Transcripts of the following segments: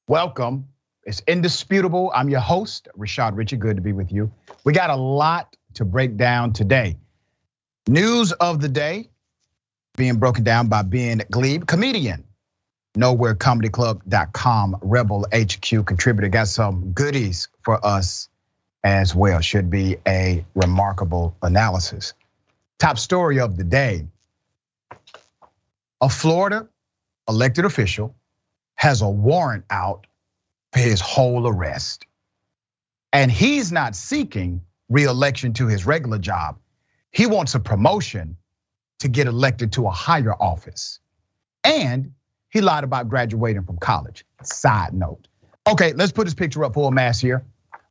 Welcome. It's Indisputable. I'm your host, Richey. Good to be with you. We got a lot to break down today. News of the day being broken down by Gleib, comedian, nowherecomedyclub.com, Rebel HQ contributor. Got some goodies for us as well. Should be a remarkable analysis. Top story of the day. A Florida elected official has a warrant out for his whole arrest. And he's not seeking re-election to his regular job. He wants a promotion to get elected to a higher office. And he lied about graduating from college. Side note. Okay, let's put his picture up full mass here.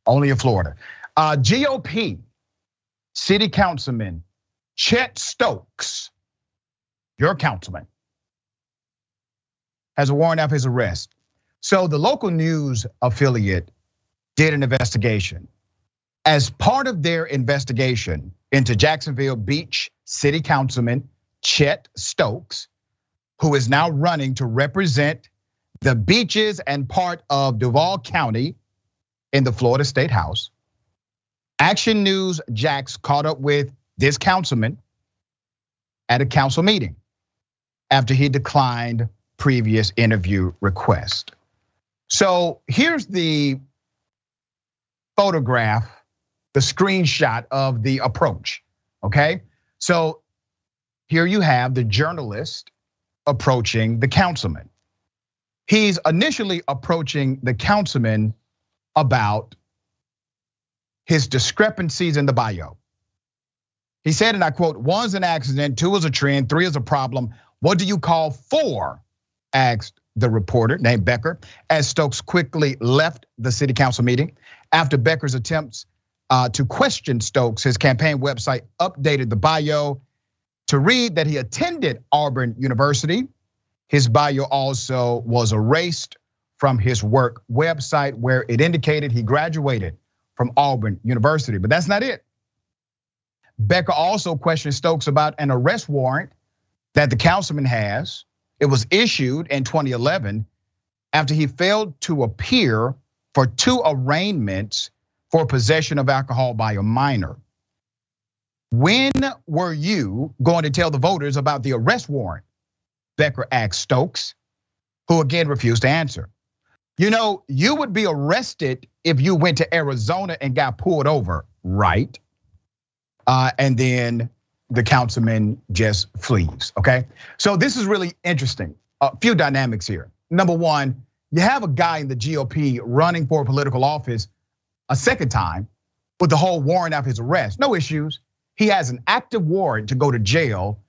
Only in Florida. GOP city councilman Chet Stokes, your councilman, has a warrant out for his arrest. So the local news affiliate did an investigation. As part of their investigation into Jacksonville Beach City Councilman Chet Stokes, who is now running to represent the beaches and part of Duval County in the Florida State House, Action News Jax caught up with this councilman at a council meeting after he declined previous interview request. So here's the photograph, the screenshot of the approach, okay? So here you have the journalist approaching the councilman. He's initially approaching the councilman about his discrepancies in the bio. He said, and I quote, "One's an accident, two is a trend, three is a problem. What do you call four?" asked the reporter named Becker, as Stokes quickly left the city council meeting. After Becker's attempts to question Stokes, his campaign website updated the bio to read that he attended Auburn University. His bio also was erased from his work website, where it indicated he graduated from Auburn University, but that's not it. Becker also questioned Stokes about an arrest warrant that the councilman has. It was issued in 2011 after he failed to appear for two arraignments for possession of alcohol by a minor. When were you going to tell the voters about the arrest warrant? Becker asked Stokes, who again refused to answer. You know, you would be arrested if you went to Arizona and got pulled over, right? And then the councilman just flees, okay? So this is really interesting. A few dynamics here. Number one, you have a guy in the GOP running for a political office a second time with the whole warrant out his arrest. No issues. He has an active warrant to go to jail.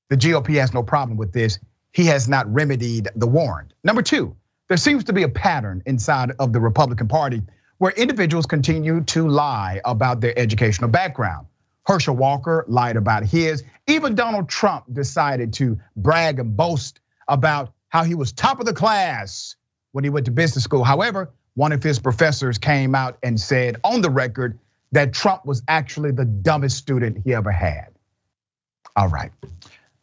The GOP has no problem with this. He has not remedied the warrant. Number two, there seems to be a pattern inside of the Republican Party where individuals continue to lie about their educational background. Herschel Walker lied about his. Even Donald Trump decided to brag and boast about how he was top of the class when he went to business school. However, one of his professors came out and said on the record that Trump was actually the dumbest student he ever had. All right,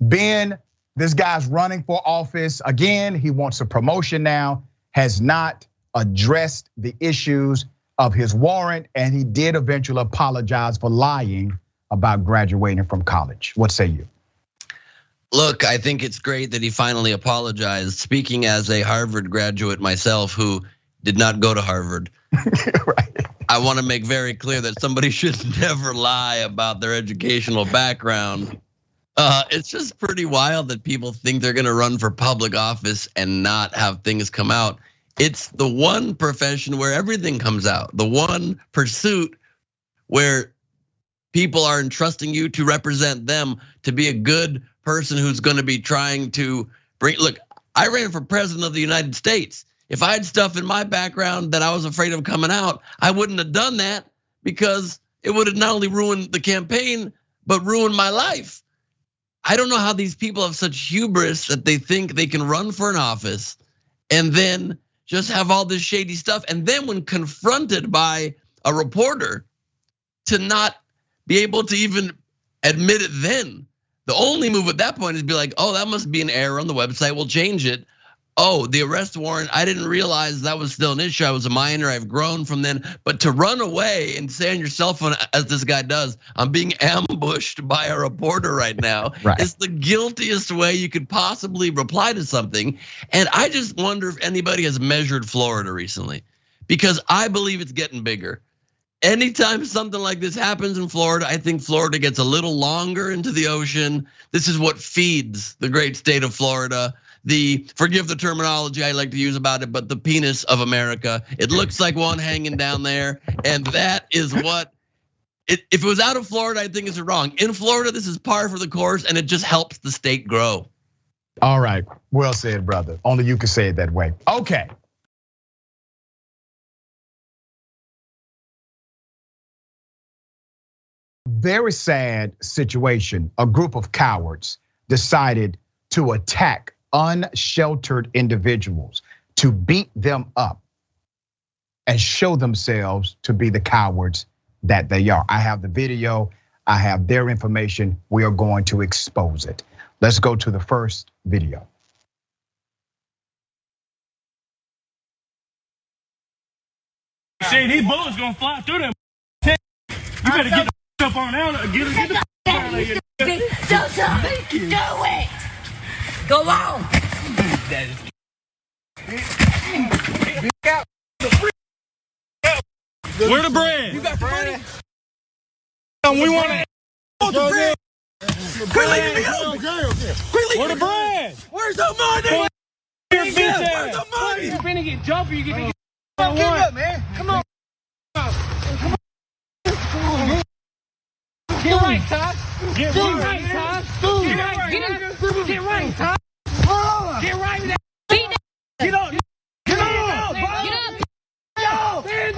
Ben, this guy's running for office. Again, he wants a promotion now, has not addressed the issues of his warrant, and he did eventually apologize for lying about graduating from college. What say you? Look, I think it's great that he finally apologized. Speaking as a Harvard graduate myself who did not go to Harvard, right. I want to make very clear that somebody should never lie about their educational background. It's just pretty wild that people think they're gonna run for public office and not have things come out. It's the one profession where everything comes out, the one pursuit where people are entrusting you to represent them, to be a good person who's gonna be trying to bring, look, I ran for president of the United States. If I had stuff in my background that I was afraid of coming out, I wouldn't have done that because it would have not only ruined the campaign, but ruined my life. I don't know how these people have such hubris that they think they can run for an office and then just have all this shady stuff. And then when confronted by a reporter, to not be able to even admit it then. The only move at that point is be like, oh, that must be an error on the website, we'll change it. oh, the arrest warrant, I didn't realize that was still an issue. I was a minor, I've grown from then. But to run away and say on your cell phone, as this guy does, I'm being ambushed by a reporter right now, right, is the guiltiest way you could possibly reply to something. And I just wonder if anybody has measured Florida recently, because I believe it's getting bigger. Anytime something like this happens in Florida, I think Florida gets a little longer into the ocean. This is what feeds the great state of Florida. Forgive the terminology I like to use about it, but the penis of America. It looks like one hanging down there, and that is what, if it was out of Florida, I think it's wrong. In Florida, this is par for the course, and it just helps the state grow. All right, well said, brother. Only you can say it that way. Okay. Very sad situation. A group of cowards decided to attack unsheltered individuals, to beat them up and show themselves to be the cowards that they are. I have the video, I have their information. We are going to expose it. Let's go to the first video. Shit, these bullets gonna fly through them. You better get the up on out. Get the out of here. Do it. Go on. Where the bread? You got the money? We want to. The bread. Quit leaving me home. Where the bread? Where's the money? Where's the money? You're finna get jumpy. You get Come on, man. Come on. Get right, Todd. Get right, Todd. Get right, Todd. Get right with that. Get up. Get up. Get up. Yo. Stand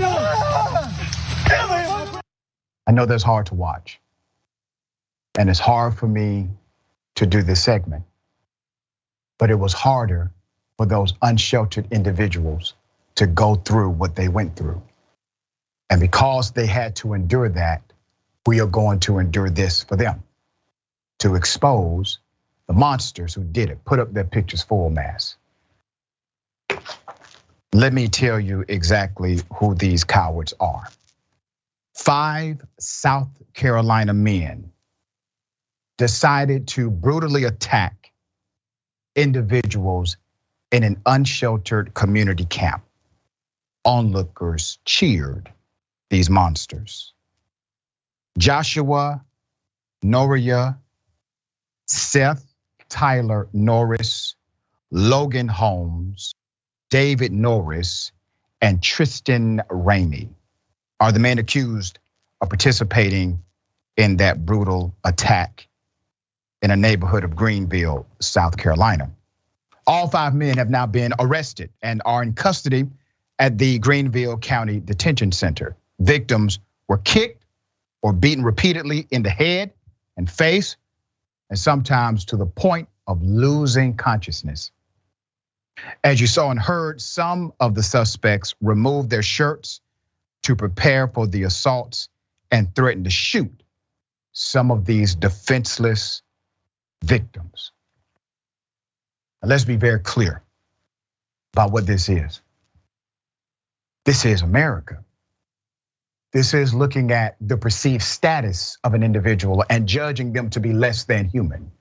up, bro. I know that's hard to watch. And it's hard for me to do this segment. But it was harder for those unsheltered individuals to go through what they went through. And because they had to endure that, we are going to endure this for them, to expose the monsters who did it. Put up their pictures full mass. Let me tell you exactly who these cowards are. 5 South Carolina men decided to brutally attack individuals in an unsheltered community camp. Onlookers cheered these monsters. Joshua Noria, Seth Tyler Norris, Logan Holmes, David Norris, and Tristan Ramey are the men accused of participating in that brutal attack in a neighborhood of Greenville, South Carolina. All 5 men have now been arrested and are in custody at the Greenville County Detention Center. Victims were kicked or beaten repeatedly in the head and face, and sometimes to the point of losing consciousness. As you saw and heard, some of the suspects removed their shirts to prepare for the assaults and threatened to shoot some of these defenseless victims. Now let's be very clear about what this is. This is America. This is looking at the perceived status of an individual and judging them to be less than human,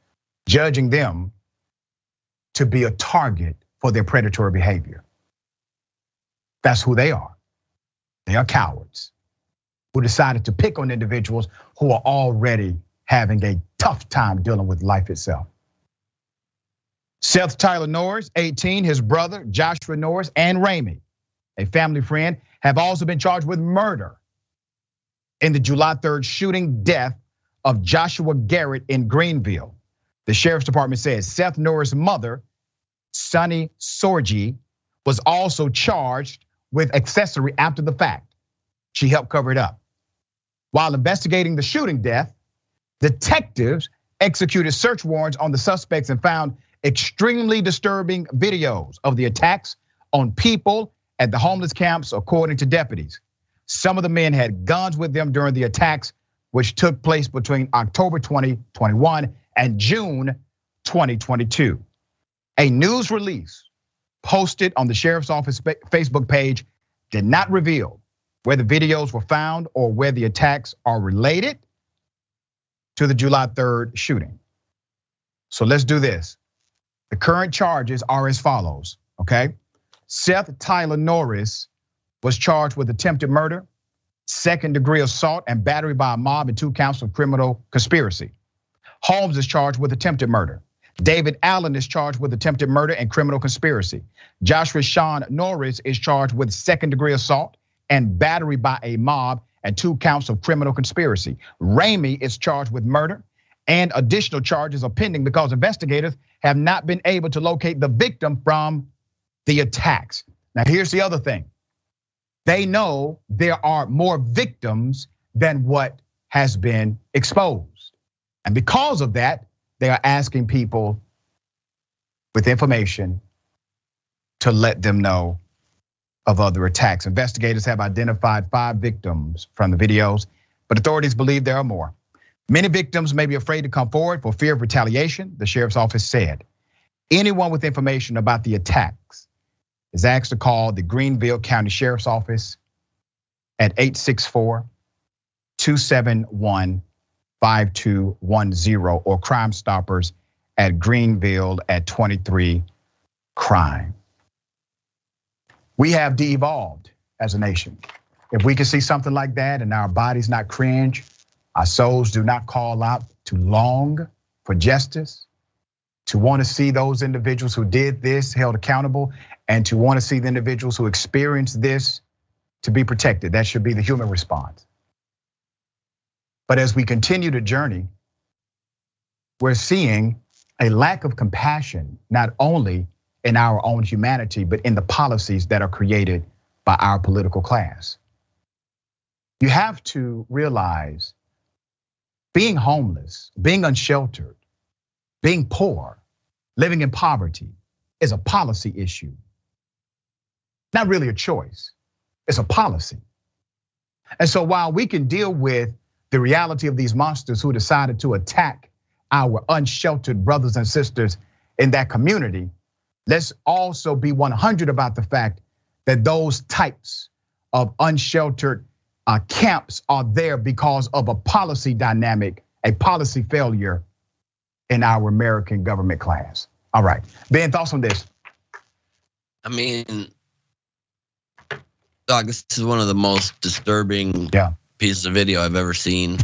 judging them to be a target for their predatory behavior. That's who they are. They are cowards who decided to pick on individuals who are already having a tough time dealing with life itself. Seth Tyler Norris, 18, his brother Joshua Norris, and Ramey, a family friend, have also been charged with murder in the July 3rd shooting death of Joshua Garrett in Greenville. The sheriff's department says Seth Norris' mother, Sunny Sorgi, was also charged with accessory after the fact. She helped cover it up. While investigating the shooting death, detectives executed search warrants on the suspects and found extremely disturbing videos of the attacks on people at the homeless camps, according to deputies. Some of the men had guns with them during the attacks, which took place between October 2021 and June 2022. A news release posted on the sheriff's office Facebook page did not reveal where the videos were found or where the attacks are related to the July 3rd shooting. So let's do this. The current charges are as follows, okay? Seth Tyler Norris was charged with attempted murder, second-degree assault, and battery by a mob, and 2 counts of criminal conspiracy. Holmes is charged with attempted murder. David Allen is charged with attempted murder and criminal conspiracy. Joshua Sean Norris is charged with second-degree assault and battery by a mob, and 2 counts of criminal conspiracy. Ramey is charged with murder, and additional charges are pending because investigators have not been able to locate the victim from the attacks. Now, here's the other thing. They know there are more victims than what has been exposed. And because of that, they are asking people with information to let them know of other attacks. Investigators have identified 5 victims from the videos, but authorities believe there are more. Many victims may be afraid to come forward for fear of retaliation, the sheriff's office said. Anyone with information about the attacks is asked to call the Greenville County Sheriff's Office at 864-271-5210 or Crime Stoppers at Greenville at 23 Crime. We have de-evolved as a nation. If we can see something like that and our bodies not cringe, our souls do not call out to long for justice, to want to see those individuals who did this held accountable, and to want to see the individuals who experienced this to be protected. That should be the human response. But as we continue to journey, we're seeing a lack of compassion, not only in our own humanity, but in the policies that are created by our political class. You have to realize being homeless, being unsheltered, being poor, living in poverty is a policy issue. Not really a choice, it's a policy. And so while we can deal with the reality of these monsters who decided to attack our unsheltered brothers and sisters in that community, let's also be 100 about the fact that those types of unsheltered camps are there because of a policy dynamic, a policy failure in our American government class. All right, Ben, thoughts on this? I mean, Doc, this is one of the most disturbing pieces of video I've ever seen.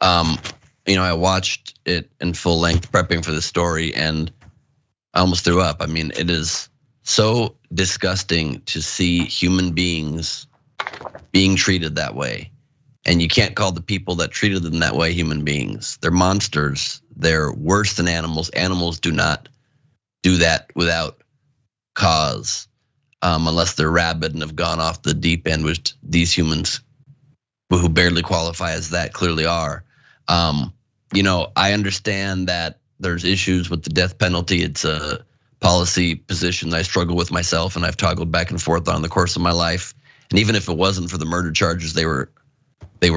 I watched it in full length prepping for the story and I almost threw up. I mean, it is so disgusting to see human beings being treated that way. And you can't call the people that treated them that way human beings. They're monsters. They're worse than animals. Animals do not do that without cause, unless they're rabid and have gone off the deep end, which these humans who barely qualify as that clearly are. I understand that there's issues with the death penalty. It's a policy position that I struggle with myself, and I've toggled back and forth on the course of my life. And even if it wasn't for the murder charges they were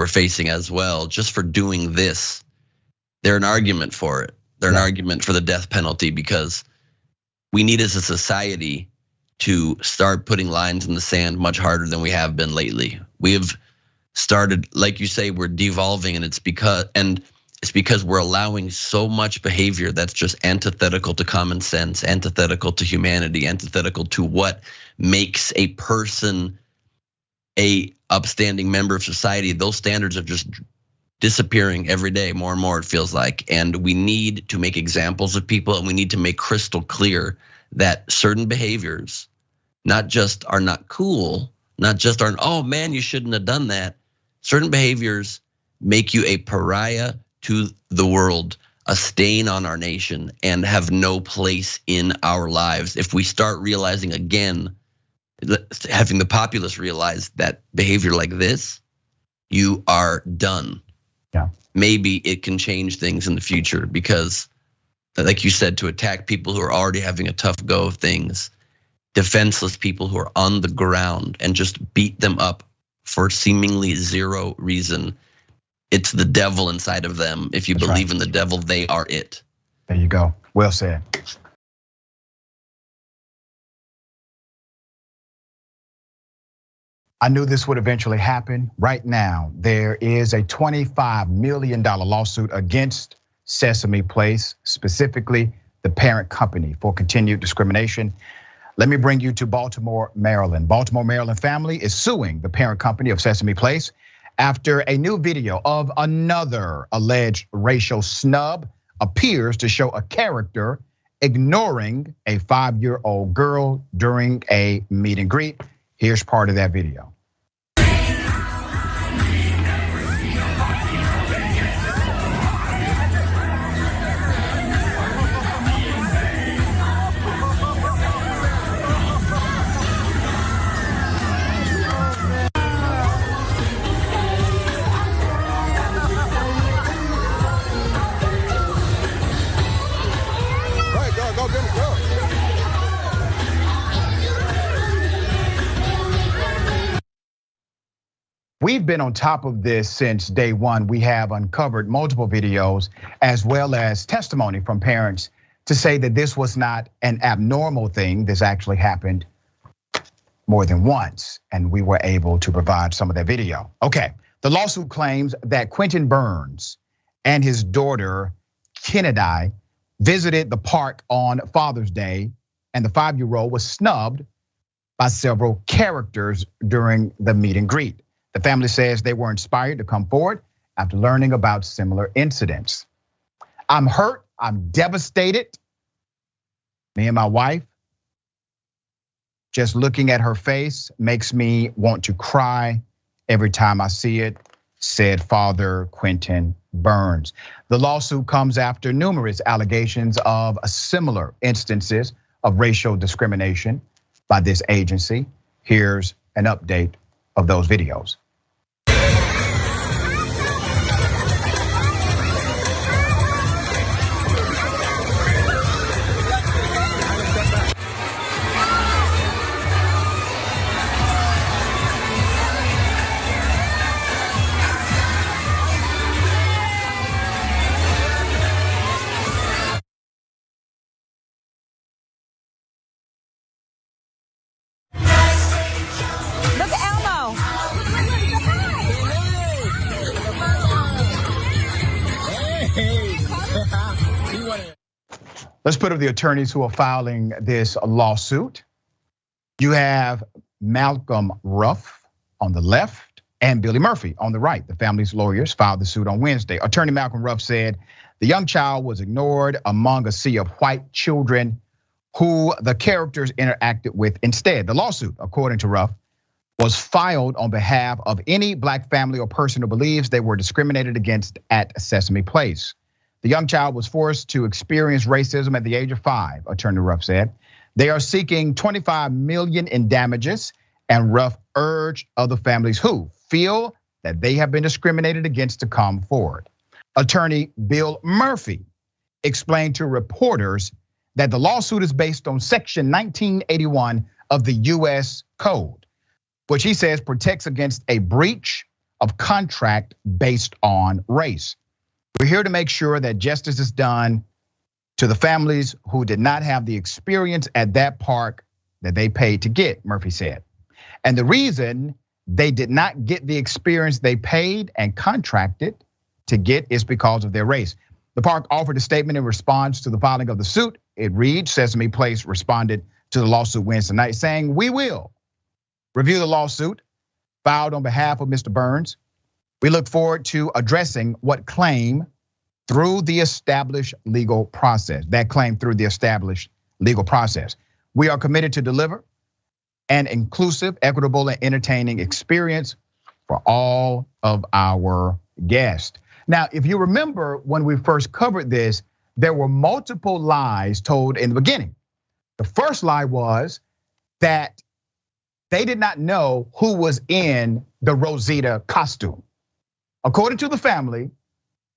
facing as well, just for doing this, they're an argument for it. They're an argument for the death penalty because we need as a society to start putting lines in the sand much harder than we have been lately. We have started, like you say, we're devolving, and it's because we're allowing so much behavior that's just antithetical to common sense, antithetical to humanity, antithetical to what makes a person a upstanding member of society. Those standards are just disappearing every day, more and more it feels like. And we need to make examples of people, and we need to make crystal clear that certain behaviors not just are not cool, not just aren't, oh man, you shouldn't have done that. Certain behaviors make you a pariah to the world, a stain on our nation, and have no place in our lives. If we start realizing again, having the populace realize that behavior like this, you are done. Maybe it can change things in the future, because like you said, to attack people who are already having a tough go of things defenseless people who are on the ground and just beat them up for seemingly zero reason. It's the devil inside of them. If you believe in the devil, they are it. There you go. Well said. I knew this would eventually happen. Right now, there is a $25 million lawsuit against Sesame Place, specifically the parent company, for continued discrimination. Let me bring you to Baltimore, Maryland. Baltimore, Maryland family is suing the parent company of Sesame Place after a new video of another alleged racial snub appears to show a character ignoring a 5-year-old girl during a meet and greet. Here's part of that video. We've been on top of this since day one. We have uncovered multiple videos as well as testimony from parents to say that this was not an abnormal thing. This actually happened more than once, and we were able to provide some of that video. Okay, the lawsuit claims that Quentin Burns and his daughter, Kennedy, visited the park on Father's Day, and the 5-year-old was snubbed by several characters during the meet and greet. The family says they were inspired to come forward after learning about similar incidents. I'm hurt, I'm devastated. Me and my wife, just looking at her face makes me want to cry every time I see it, said Father Quentin Burns. The lawsuit comes after numerous allegations of similar instances of racial discrimination by this agency. Here's an update of those videos. Let's put up the attorneys who are filing this lawsuit. You have Malcolm Ruff on the left and Billy Murphy on the right. The family's lawyers filed the suit on Wednesday. Attorney Malcolm Ruff said the young child was ignored among a sea of white children who the characters interacted with instead. The lawsuit, according to Ruff, was filed on behalf of any black family or person who believes they were discriminated against at Sesame Place. The young child was forced to experience racism at the age of 5, Attorney Ruff said. They are seeking $25 million in damages, and Ruff urged other families who feel that they have been discriminated against to come forward. Attorney Bill Murphy explained to reporters that the lawsuit is based on Section 1981 of the US Code, which he says protects against a breach of contract based on race. We're here to make sure that justice is done to the families who did not have the experience at that park that they paid to get, Murphy said. And the reason they did not get the experience they paid and contracted to get is because of their race. The park offered a statement in response to the filing of the suit. It reads, Sesame Place responded to the lawsuit Wednesday night saying, we will review the lawsuit filed on behalf of Mr. Burns. We look forward to addressing what claim through the established legal process, We are committed to deliver an inclusive, equitable, and entertaining experience for all of our guests. Now, if you remember when we first covered this, there were multiple lies told in the beginning. The first lie was that they did not know who was in the Rosita costume. According to the family,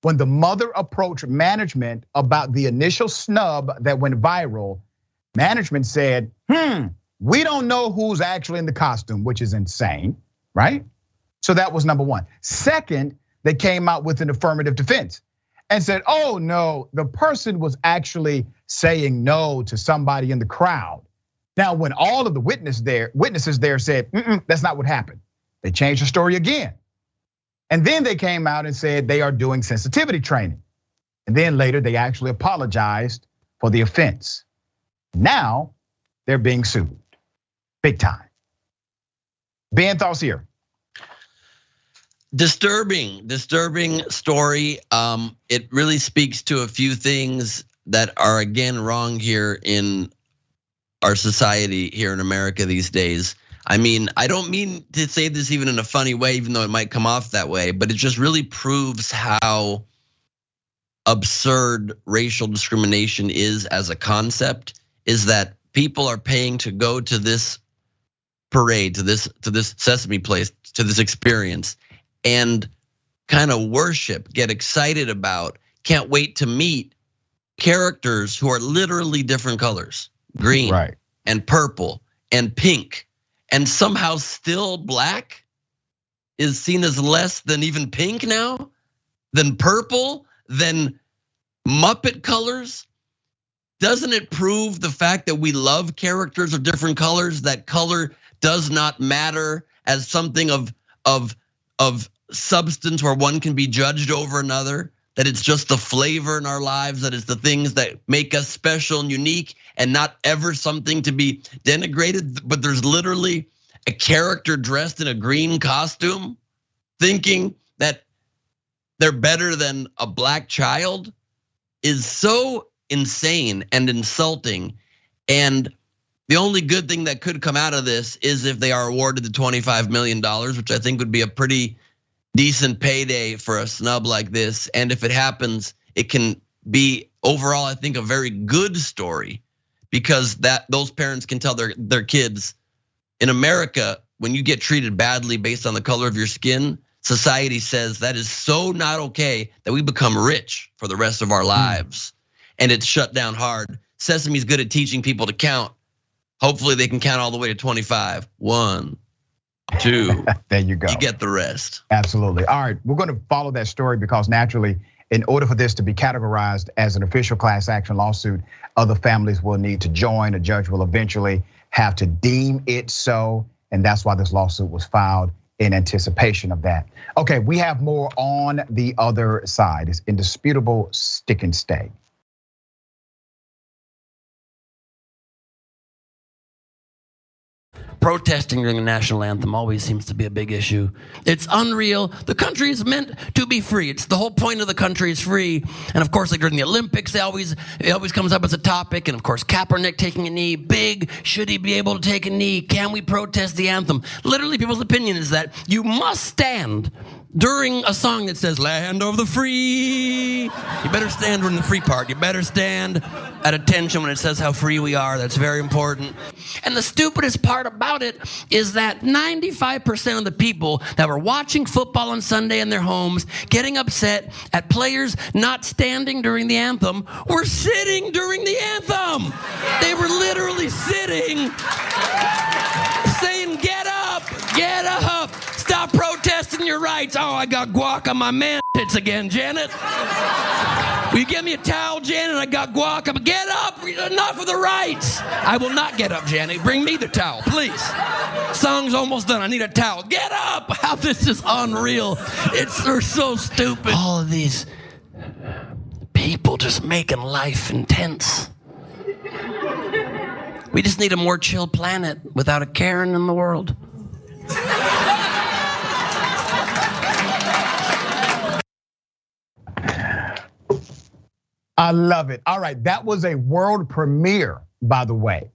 when the mother approached management about the initial snub that went viral, management said, We don't know who's actually in the costume, which is insane, right? So that was number one. Second, they came out with an affirmative defense and said, oh no, the person was actually saying no to somebody in the crowd. Now, when all of the witnesses there said, that's not what happened, they changed the story again. And then they came out and said they are doing sensitivity training. And then later they actually apologized for the offense. Now they're being sued, big time. Ben, thoughts here? Disturbing story. It really speaks to a few things that are again wrong here in our society here in America these days. I mean, I don't mean to say this even in a funny way, even though it might come off that way, but it just really proves how absurd racial discrimination is as a concept, is that people are paying to go to this parade, to this Sesame Place, to this experience, and kind of worship, get excited about, can't wait to meet characters who are literally different colors, green, right, and purple and pink, and somehow still black is seen as less than even pink now, than purple, than Muppet colors. Doesn't it prove the fact that we love characters of different colors, that color does not matter as something of substance where one can be judged over another, that it's just the flavor in our lives, that it's the things that make us special and unique and not ever something to be denigrated? But there's literally a character dressed in a green costume thinking that they're better than a black child is so insane and insulting. And the only good thing that could come out of this is if they are awarded the $25 million, which I think would be a pretty decent payday for a snub like this. And if it happens, it can be overall, I think, a very good story, because those parents can tell their kids, in America, when you get treated badly based on the color of your skin, society says that is so not okay that we become rich for the rest of our lives. And it's shut down hard. Sesame's good at teaching people to count. Hopefully they can count all the way to 25. 1, 2. There you go. You get the rest. Absolutely. All right, we're gonna follow that story because naturally, in order for this to be categorized as an official class action lawsuit, other families will need to join. A judge will eventually have to deem it so. And that's why this lawsuit was filed, in anticipation of that. Okay, we have more on the other side. It's indisputable stick and stay. Protesting during the national anthem always seems to be a big issue. It's unreal. The country is meant to be free. It's the whole point of the country is free. And of course, like during the Olympics, it always comes up as a topic. And of course, Kaepernick taking a knee, big. Should he be able to take a knee? Can we protest the anthem? Literally, people's opinion is that you must stand during a song that says land of the free. You better stand during the free part. You better stand at attention when it says how free we are. That's very important. And the stupidest part about it is that 95% of the people that were watching football on Sunday in their homes, getting upset at players not standing during the anthem, were sitting during the anthem. They were literally sitting, saying, get up, stop protesting your rights. Oh, I got guac on my man tits again, Janet. Will you get me a towel, Janet? I got guac. Get up, enough of the rights. I will not get up, Janet. Bring me the towel, please. Song's almost done, I need a towel. Get up! How this is unreal. They're so stupid. All of these people just making life intense. We just need a more chill planet without a Karen in the world. I love it. All right, that was a world premiere, by the way.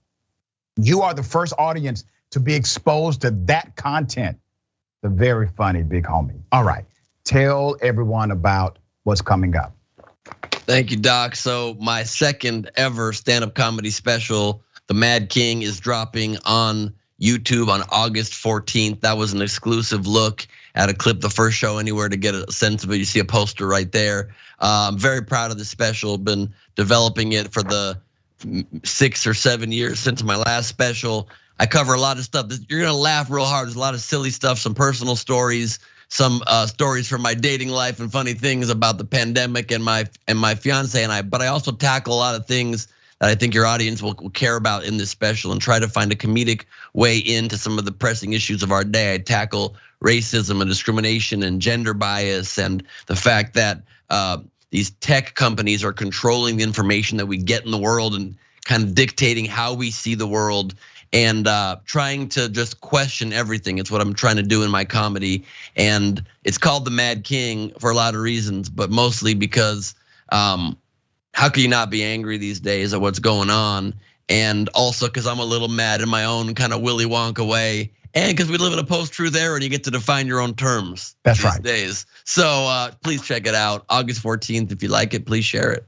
You are the first audience to be exposed to that content. The very funny big homie. All right, tell everyone about what's coming up. Thank you, Doc. So my second ever stand-up comedy special, The Mad King, is dropping on YouTube on August 14th. That was an exclusive look at a clip, the first show anywhere to get a sense of it. You see a poster right there. I'm very proud of the special. Been developing it for the 6 or 7 years since my last special. I cover a lot of stuff. You're gonna laugh real hard. There's a lot of silly stuff, some personal stories, some stories from my dating life and funny things about the pandemic and my fiance and I. But I also tackle a lot of things that I think your audience will care about in this special, and try to find a comedic way into some of the pressing issues of our day. I tackle racism and discrimination and gender bias and the fact that these tech companies are controlling the information that we get in the world and kind of dictating how we see the world, and trying to just question everything. It's what I'm trying to do in my comedy. And it's called The Mad King for a lot of reasons, but mostly because how can you not be angry these days at what's going on? And also because I'm a little mad in my own kind of Willy Wonka way. And because we live in a post-truth era and you get to define your own terms these days. So please check it out. August 14th, if you like it, please share it.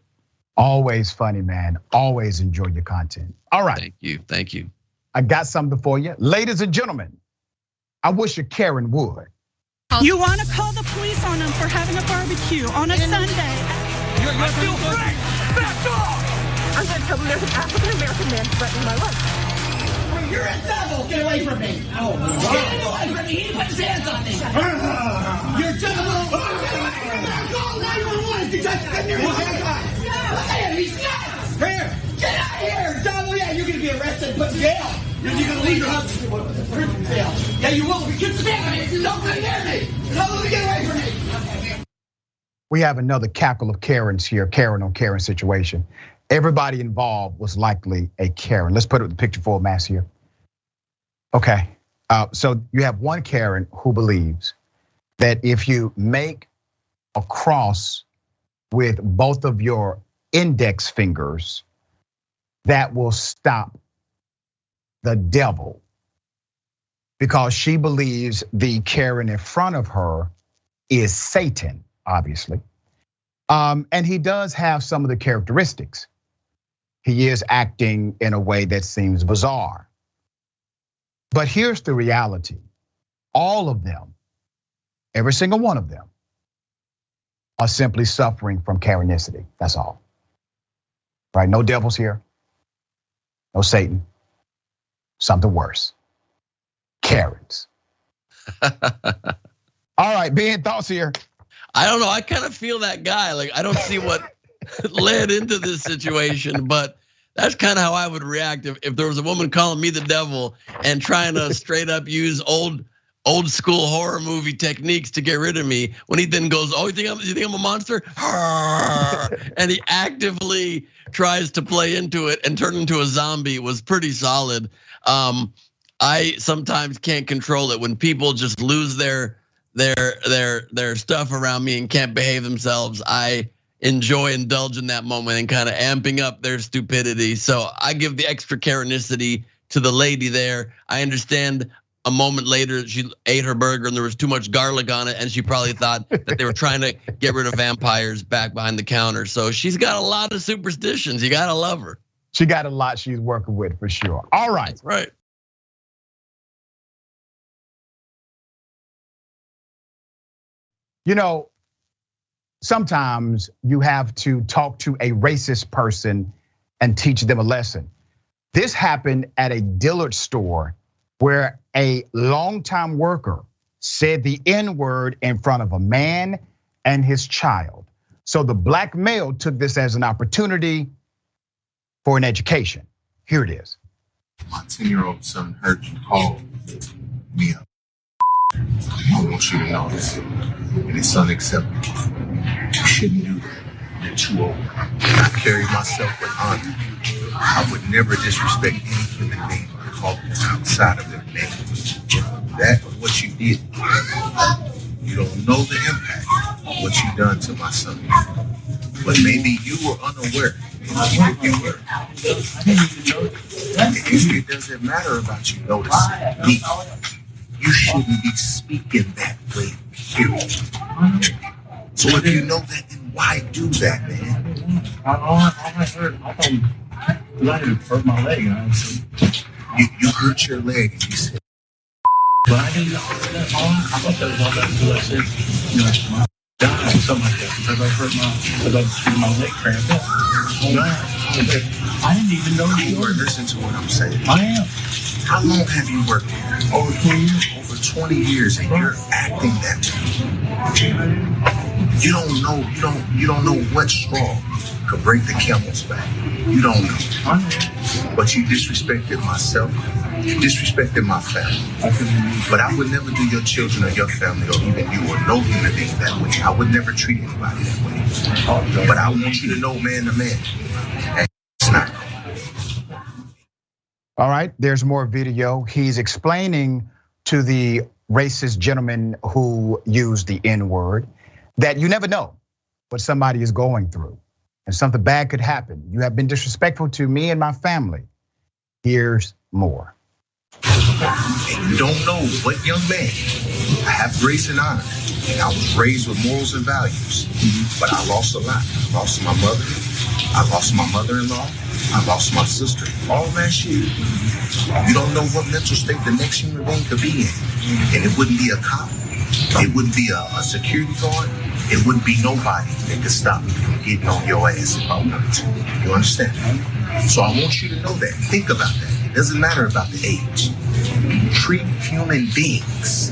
Always funny, man. Always enjoy your content. All right. Thank you. I got something for you. Ladies and gentlemen, I wish a Karen would. You want to call the police on them for having a barbecue on a Sunday. I feel free. Back off. I'm going to tell them there's an African-American man threatening my life. You're a devil! Get away from me! Oh, get away from me! He put his hands on me! You're a devil! Call 911! Detective, come here! Look at him! He's nuts! Here! Get out of here! Devil, yeah, you're gonna be arrested and put in jail! You're gonna leave your house to prison jail! Yeah, you will! We keep the family! Don't come near me! Tell them to get away from me! We have another cackle of Karens here, Karen on Karen situation. Everybody involved was likely a Karen. Let's put it with the picture full mass here. Okay, so you have one Karen who believes that if you make a cross with both of your index fingers, that will stop the devil, because she believes the Karen in front of her is Satan, obviously. And he does have some of the characteristics. He is acting in a way that seems bizarre. But here's the reality. All of them, every single one of them, are simply suffering from Karenicity. That's all. Right? No devils here. No Satan. Something worse. Karens. All right, Ben, thoughts here? I don't know. I kind of feel that guy. Like, I don't see what led into this situation, but that's kind of how I would react if there was a woman calling me the devil and trying to straight up use old school horror movie techniques to get rid of me. When he then goes, "Oh, you think I'm a monster?" And he actively tries to play into it and turn into a zombie. It was pretty solid. I sometimes can't control it when people just lose their stuff around me and can't behave themselves. I enjoy indulging that moment and kind of amping up their stupidity. So I give the extra Karenicity to the lady there. I understand a moment later she ate her burger and there was too much garlic on it, and she probably thought that they were trying to get rid of vampires back behind the counter. So she's got a lot of superstitions. You gotta love her. She got a lot she's working with for sure. All right. That's right. You know, sometimes you have to talk to a racist person and teach them a lesson. This happened at a Dillard store where a longtime worker said the N-word in front of a man and his child. So the black male took this as an opportunity for an education. Here it is. My 10-year-old son heard you call me up. I want you to know this, and it's unacceptable. You shouldn't do that. You're too old. I carry myself with honor. I would never disrespect any human being or call them outside of their name. That is what you did. You don't know the impact of what you done to my son. But maybe you were unaware. You were. It doesn't matter about you noticing me. You shouldn't be speaking that way, period. So if you know that, then why do that, man? I hurt my leg. You hurt your leg and you said, but I didn't know. I thought that was all that. died or something like that because I leg cramped up. I didn't even know you were listening to what I'm saying. I am. How long have you worked here? Over 20 years. Over 20 years, and you're acting that way. You don't know what straw could break the camel's back. You don't know. But you disrespected myself. You disrespected my family. But I would never do your children or your family or even you or no human being that way. I would never treat anybody that way. But I want you to know, man to man, and it's not. All right, there's more video. He's explaining to the racist gentleman who used the N-word that you never know what somebody is going through and something bad could happen. You have been disrespectful to me and my family. Here's more. You don't know what young man. I have grace and honor, and I was raised with morals and values, but I lost a lot. I lost my mother. I lost my mother-in-law. I lost my sister. All that shit. You don't know what mental state the next human being could be in. And it wouldn't be a cop. It wouldn't be a security guard. It wouldn't be nobody that could stop me from getting on your ass if I wanted to. You understand? So I want you to know that. Think about that. It doesn't matter about the age. Treat human beings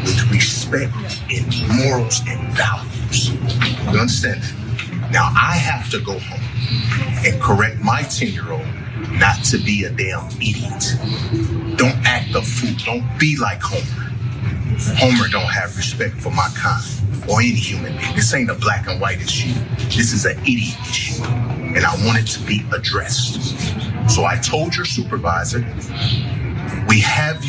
with respect and morals and values. You understand that? Now I have to go home and correct my 10-year-old not to be a damn idiot. Don't act a fool. Don't be like Homer. Homer don't have respect for my kind or any human being. This ain't a black and white issue. This is an idiot issue. And I want it to be addressed. So I told your supervisor, we have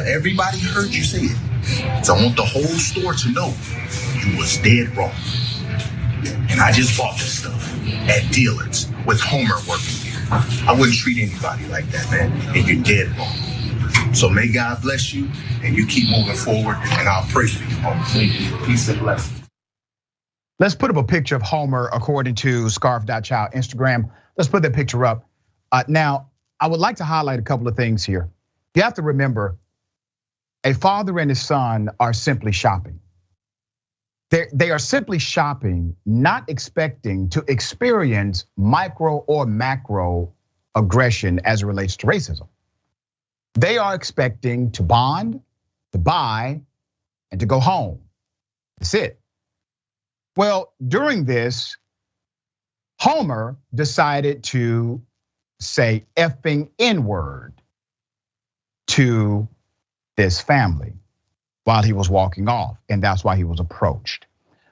everybody heard you say it. So I want the whole store to know you was dead wrong. And I just bought this stuff at dealers with Homer working here. I wouldn't treat anybody like that, man. And you're dead wrong. So may God bless you and you keep moving forward, and I'll pray for you, Homer. Peace and blessings. Let's put up a picture of Homer according to scarf.child Instagram. Let's put that picture up. Now, I would like to highlight a couple of things here. You have to remember, a father and his son are simply shopping. They are simply shopping, not expecting to experience micro or macro aggression as it relates to racism. They are expecting to bond, to buy, and to go home. That's it. Well, during this, Homer decided to say effing N-word to this family while he was walking off, and that's why he was approached.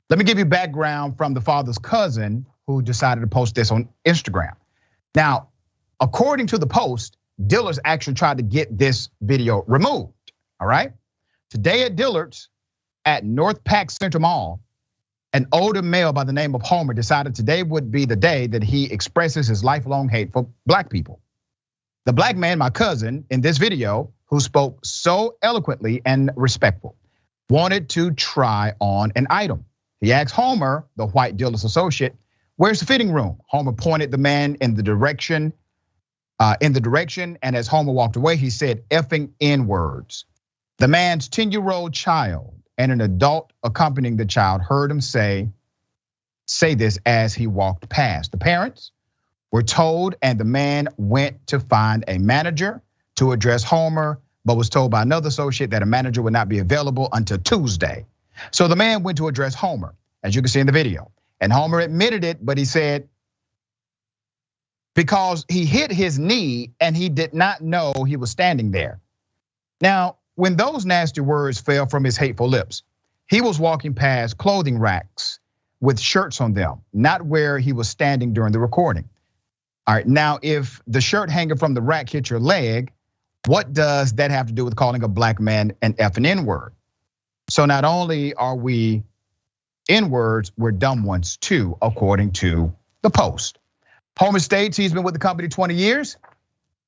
Let me give you background from the father's cousin who decided to post this on Instagram. Now, according to the post, Dillard's actually tried to get this video removed, all right? Today at Dillard's at North Pack Central Mall, an older male by the name of Homer decided today would be the day that he expresses his lifelong hate for black people. The black man, my cousin, in this video, who spoke so eloquently and respectful, wanted to try on an item. He asked Homer, the white Dillard's associate, where's the fitting room? Homer pointed the man in the direction, and as Homer walked away, he said effing N-words. The man's 10-year-old child and an adult accompanying the child heard him say this as he walked past. The parents were told, and the man went to find a manager to address Homer, but was told by another associate that a manager would not be available until Tuesday. So the man went to address Homer, as you can see in the video. And Homer admitted it, but he said, because he hit his knee and he did not know he was standing there. Now, when those nasty words fell from his hateful lips, he was walking past clothing racks with shirts on them, not where he was standing during the recording. All right, now if the shirt hanging from the rack hit your leg, what does that have to do with calling a black man an F and N-word? So not only are we N-words, we're dumb ones too, according to the Post. Homer states he's been with the company 20 years.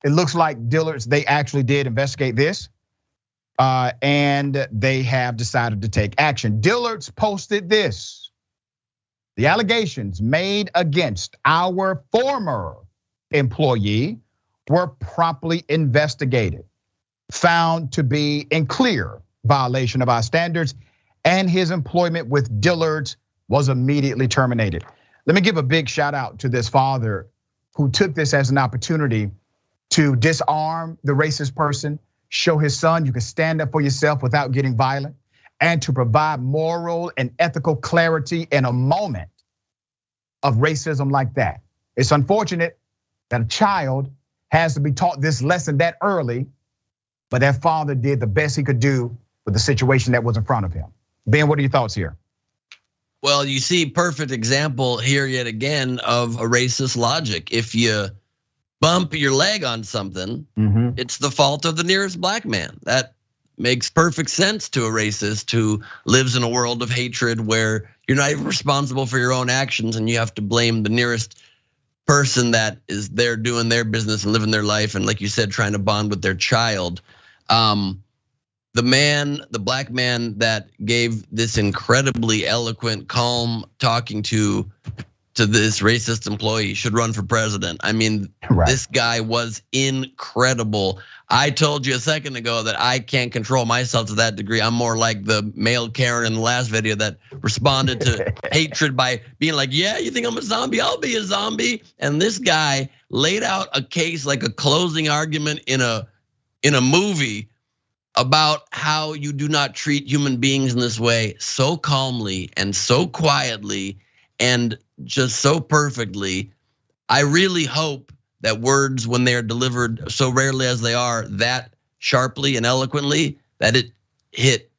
It looks like Dillard's, they actually did investigate this. And they have decided to take action. Dillard's posted this. The allegations made against our former employee were promptly investigated, found to be in clear violation of our standards, and his employment with Dillard's was immediately terminated. Let me give a big shout out to this father who took this as an opportunity to disarm the racist person, show his son you can stand up for yourself without getting violent, and to provide moral and ethical clarity in a moment of racism like that. It's unfortunate that a child has to be taught this lesson that early, but that father did the best he could do with the situation that was in front of him. Ben, what are your thoughts here? Well, you see perfect example here yet again of a racist logic. If you bump your leg on something, it's the fault of the nearest black man. That makes perfect sense to a racist who lives in a world of hatred where you're not even responsible for your own actions and you have to blame the nearest person that is there doing their business and living their life and, like you said, trying to bond with their child. The black man that gave this incredibly eloquent, calm talking to this racist employee should run for president. I mean, This guy was incredible. I told you a second ago that I can't control myself to that degree. I'm more like the male Karen in the last video that responded to hatred by being like, yeah, you think I'm a zombie? I'll be a zombie. And this guy laid out a case like a closing argument in a movie about how you do not treat human beings in this way so calmly and so quietly and just so perfectly. I really hope that words, when they are delivered so rarely as they are, that sharply and eloquently, that it hit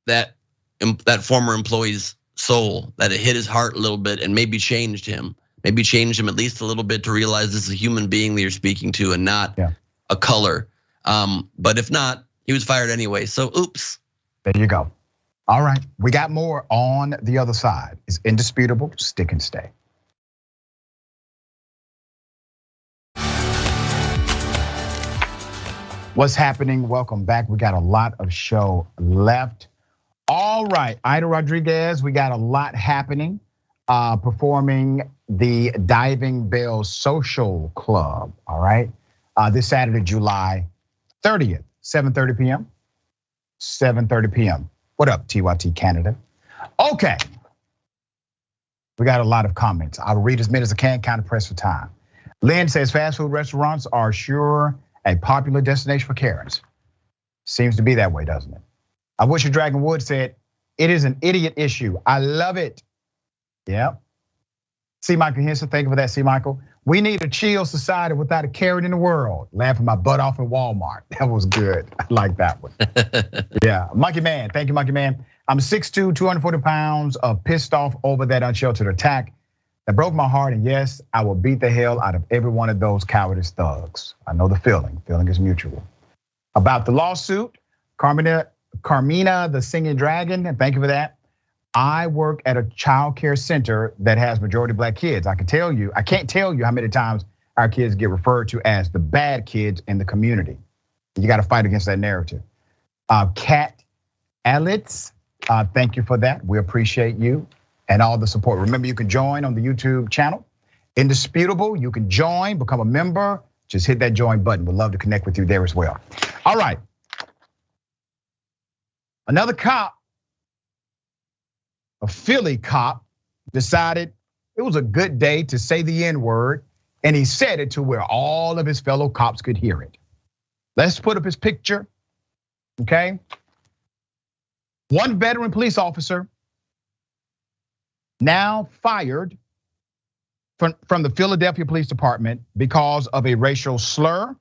that former employee's soul, that it hit his heart a little bit and maybe changed him at least a little bit to realize this is a human being that you're speaking to and not a color. But if not, he was fired anyway, so oops. There you go. All right, we got more on the other side. It's Indisputable, stick and stay. What's happening? Welcome back. We got a lot of show left. All right, Ida Rodriguez, we got a lot happening. Performing the Diving Bell Social Club, all right? This Saturday, July 30th, 7:30 p.m. 7:30 p.m. What up, TYT Canada? Okay. We got a lot of comments. I'll read as many as I can, kind of pressed for time. Lynn says fast food restaurants are sure a popular destination for Karens. Seems to be that way, doesn't it? I wish Dragon Wood said, it is an idiot issue. I love it. Yeah. C. Michael Henson, thank you for that, C. Michael. We need a chill society without a Karen in the world. Laughing my butt off in Walmart. That was good. I like that one. Yeah, Monkey Man, thank you, Monkey Man. I'm 6'2", 240 pounds, pissed off over that unsheltered attack. That broke my heart, and yes, I will beat the hell out of every one of those cowardice thugs. I know the feeling is mutual. About the lawsuit, Carmina the Singing Dragon, and thank you for that. I work at a child care center that has majority black kids. I can't tell you how many times our kids get referred to as the bad kids in the community. You got to fight against that narrative. Kat Alitz, thank you for that. We appreciate you and all the support. Remember, you can join on the YouTube channel, Indisputable. You can join, become a member. Just hit that join button. We'd love to connect with you there as well. All right. Another cop, a Philly cop, decided it was a good day to say the N-word, and he said it to where all of his fellow cops could hear it. Let's put up his picture, okay? One veteran police officer now fired from the Philadelphia Police Department because of a racial slur,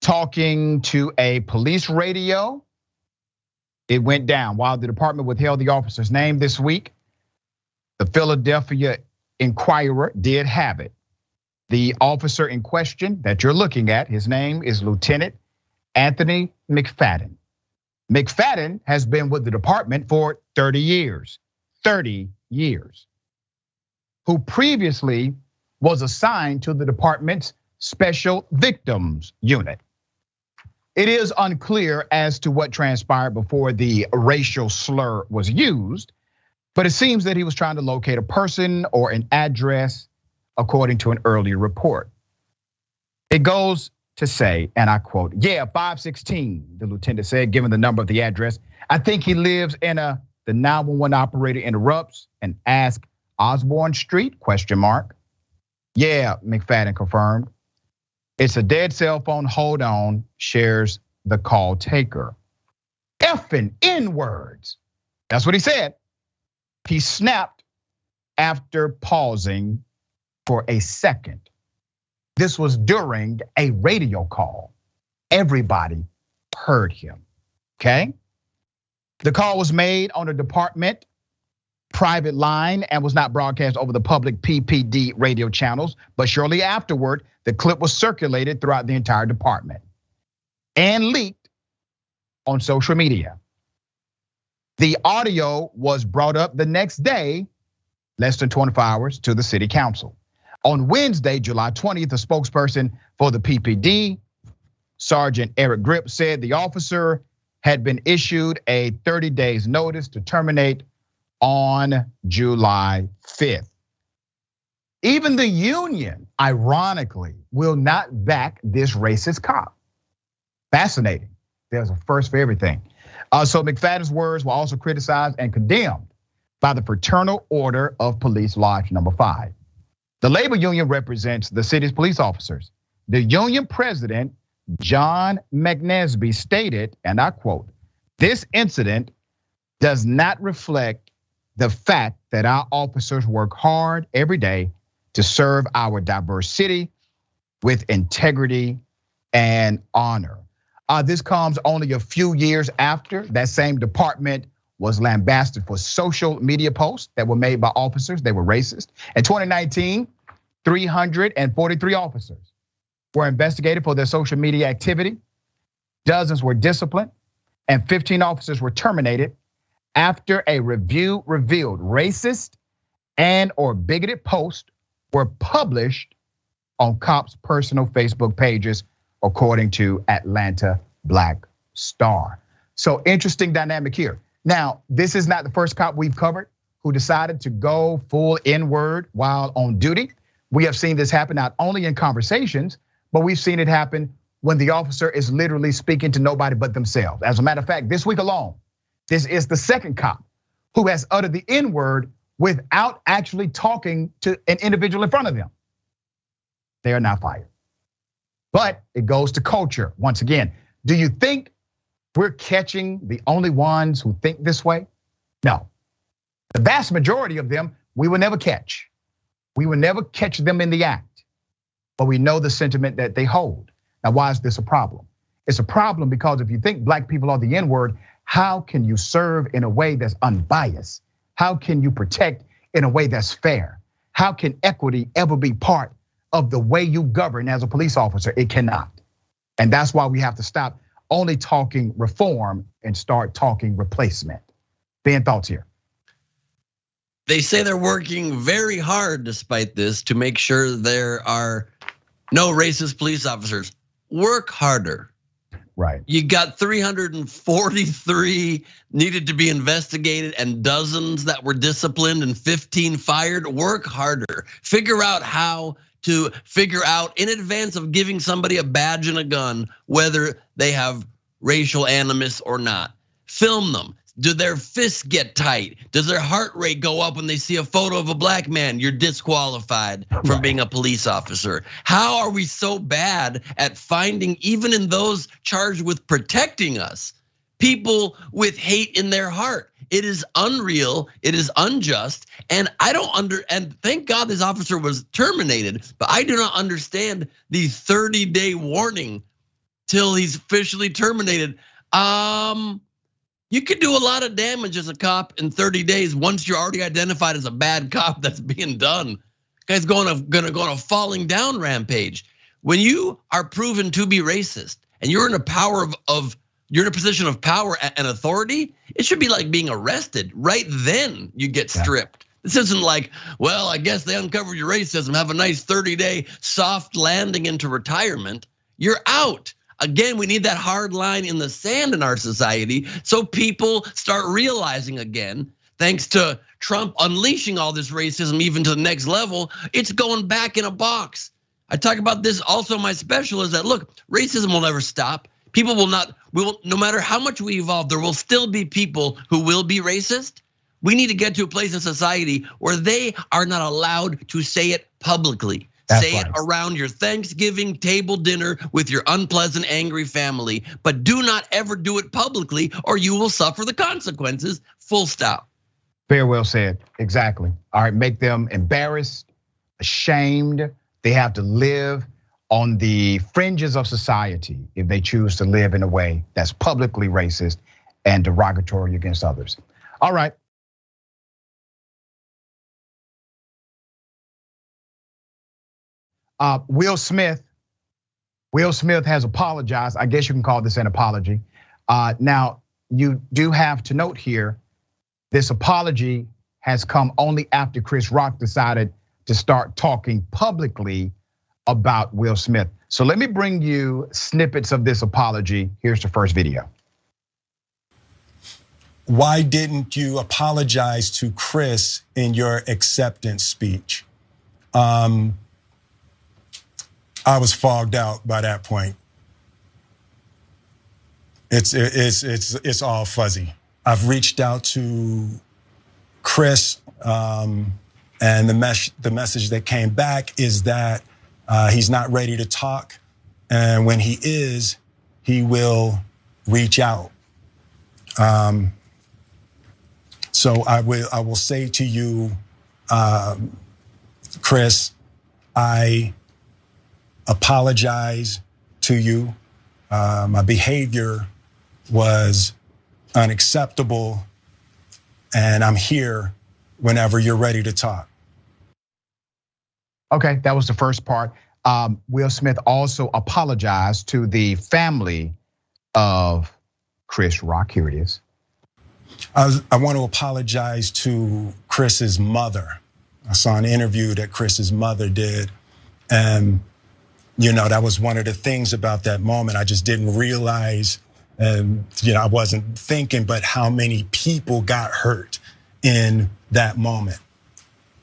talking to a police radio. It went down while the department withheld the officer's name this week. The Philadelphia Inquirer did have it. The officer in question that you're looking at, his name is Lieutenant Anthony McFadden. McFadden has been with the department for 30 years, who previously was assigned to the department's Special Victims Unit. It is unclear as to what transpired before the racial slur was used, but it seems that he was trying to locate a person or an address, according to an earlier report. It goes to say, and I quote, yeah, 516, the lieutenant said, given the number of the address. I think he lives in a the 911 operator interrupts and asks, Osborne Street, ? Yeah, McFadden confirmed. It's a dead cell phone, hold on, shares the call taker. Effing N-words. That's what he said. He snapped after pausing for a second. This was during a radio call. Everybody heard him, okay? The call was made on a department private line and was not broadcast over the public PPD radio channels, but shortly afterward, the clip was circulated throughout the entire department and leaked on social media. The audio was brought up the next day, less than 24 hours, to the city council. On Wednesday, July 20th, a spokesperson for the PPD, Sergeant Eric Grip, said the officer had been issued a 30 days notice to terminate on July 5th. Even the union, ironically, will not back this racist cop. Fascinating. There's a first for everything. So McFadden's words were also criticized and condemned by the Fraternal Order of Police Lodge number 5. The labor union represents the city's police officers. The union president, John McNesby, stated, and I quote, "This incident does not reflect the fact that our officers work hard every day to serve our diverse city with integrity and honor." This comes only a few years after that same department was lambasted for social media posts that were made by officers. They were racist. In 2019, 343 officers were investigated for their social media activity. Dozens were disciplined, and 15 officers were terminated after a review revealed racist and or bigoted posts were published on cops' personal Facebook pages, according to Atlanta Black Star. So interesting dynamic here. Now, this is not the first cop we've covered who decided to go full N-word while on duty. We have seen this happen not only in conversations, but we've seen it happen when the officer is literally speaking to nobody but themselves. As a matter of fact, this week alone, this is the second cop who has uttered the N-word without actually talking to an individual in front of them. They are not fired. But it goes to culture. Once again, do you think we're catching the only ones who think this way? No. The vast majority of them, we will never catch. We will never catch them in the act, but we know the sentiment that they hold. Now, why is this a problem? It's a problem because if you think black people are the N-word, how can you serve in a way that's unbiased? How can you protect in a way that's fair? How can equity ever be part of the way you govern as a police officer? It cannot. And that's why we have to stop only talking reform and start talking replacement. Ben, thoughts here? They say they're working very hard despite this to make sure there are no racist police officers. Work harder. Right. You got 343 needed to be investigated and dozens that were disciplined and 15 fired. Work harder. Figure out how to figure out in advance of giving somebody a badge and a gun, whether they have racial animus or not. Film them. Do their fists get tight? Does their heart rate go up when they see a photo of a black man? You're disqualified from being a police officer. How are we so bad at finding, even in those charged with protecting us, people with hate in their heart? It is unreal, it is unjust, and and thank God this officer was terminated, but I do not understand the 30-day warning till he's officially terminated. You could do a lot of damage as a cop in 30 days once you're already identified as a bad cop that's being done. Guy's gonna go on a falling down rampage. When you are proven to be racist and you're in you're in a position of power and authority, it should be like being arrested. Right then you get stripped. This isn't like, well, I guess they uncovered your racism, have a nice 30-day soft landing into retirement. You're out. Again, we need that hard line in the sand in our society so people start realizing again, thanks to Trump unleashing all this racism even to the next level, it's going back in a box. I talk about this also, my special is that, look, racism will never stop. People will not, no matter how much we evolve, there will still be people who will be racist. We need to get to a place in society where they are not allowed to say it publicly. Say it around your Thanksgiving table dinner with your unpleasant, angry family, but do not ever do it publicly or you will suffer the consequences, full stop. Very well said, exactly. All right, make them embarrassed, ashamed. They have to live on the fringes of society if they choose to live in a way that's publicly racist and derogatory against others. All right. Will Smith has apologized. I guess you can call this an apology. Now, you do have to note here, this apology has come only after Chris Rock decided to start talking publicly about Will Smith. So let me bring you snippets of this apology. Here's the first video. Why didn't you apologize to Chris in your acceptance speech? I was fogged out by that point. It's all fuzzy. I've reached out to Chris, and the message that came back is that he's not ready to talk, and when he is, he will reach out. So I will say to you, Chris, I apologize to you. My behavior was unacceptable, and I'm here whenever you're ready to talk. Okay, that was the first part. Will Smith also apologized to the family of Chris Rock. Here it is. I want to apologize to Chris's mother. I saw an interview that Chris's mother did, and that was one of the things about that moment. I just didn't realize, and I wasn't thinking, but how many people got hurt in that moment.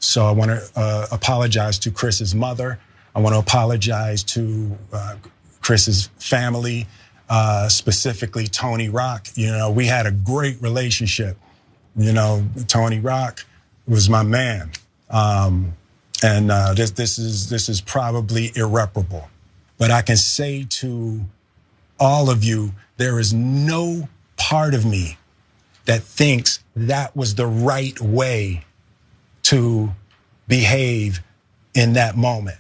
So I want to apologize to Chris's mother. I want to apologize to Chris's family, specifically Tony Rock. We had a great relationship. Tony Rock was my man. And this is probably irreparable. But I can say to all of you, there is no part of me that thinks that was the right way to behave in that moment.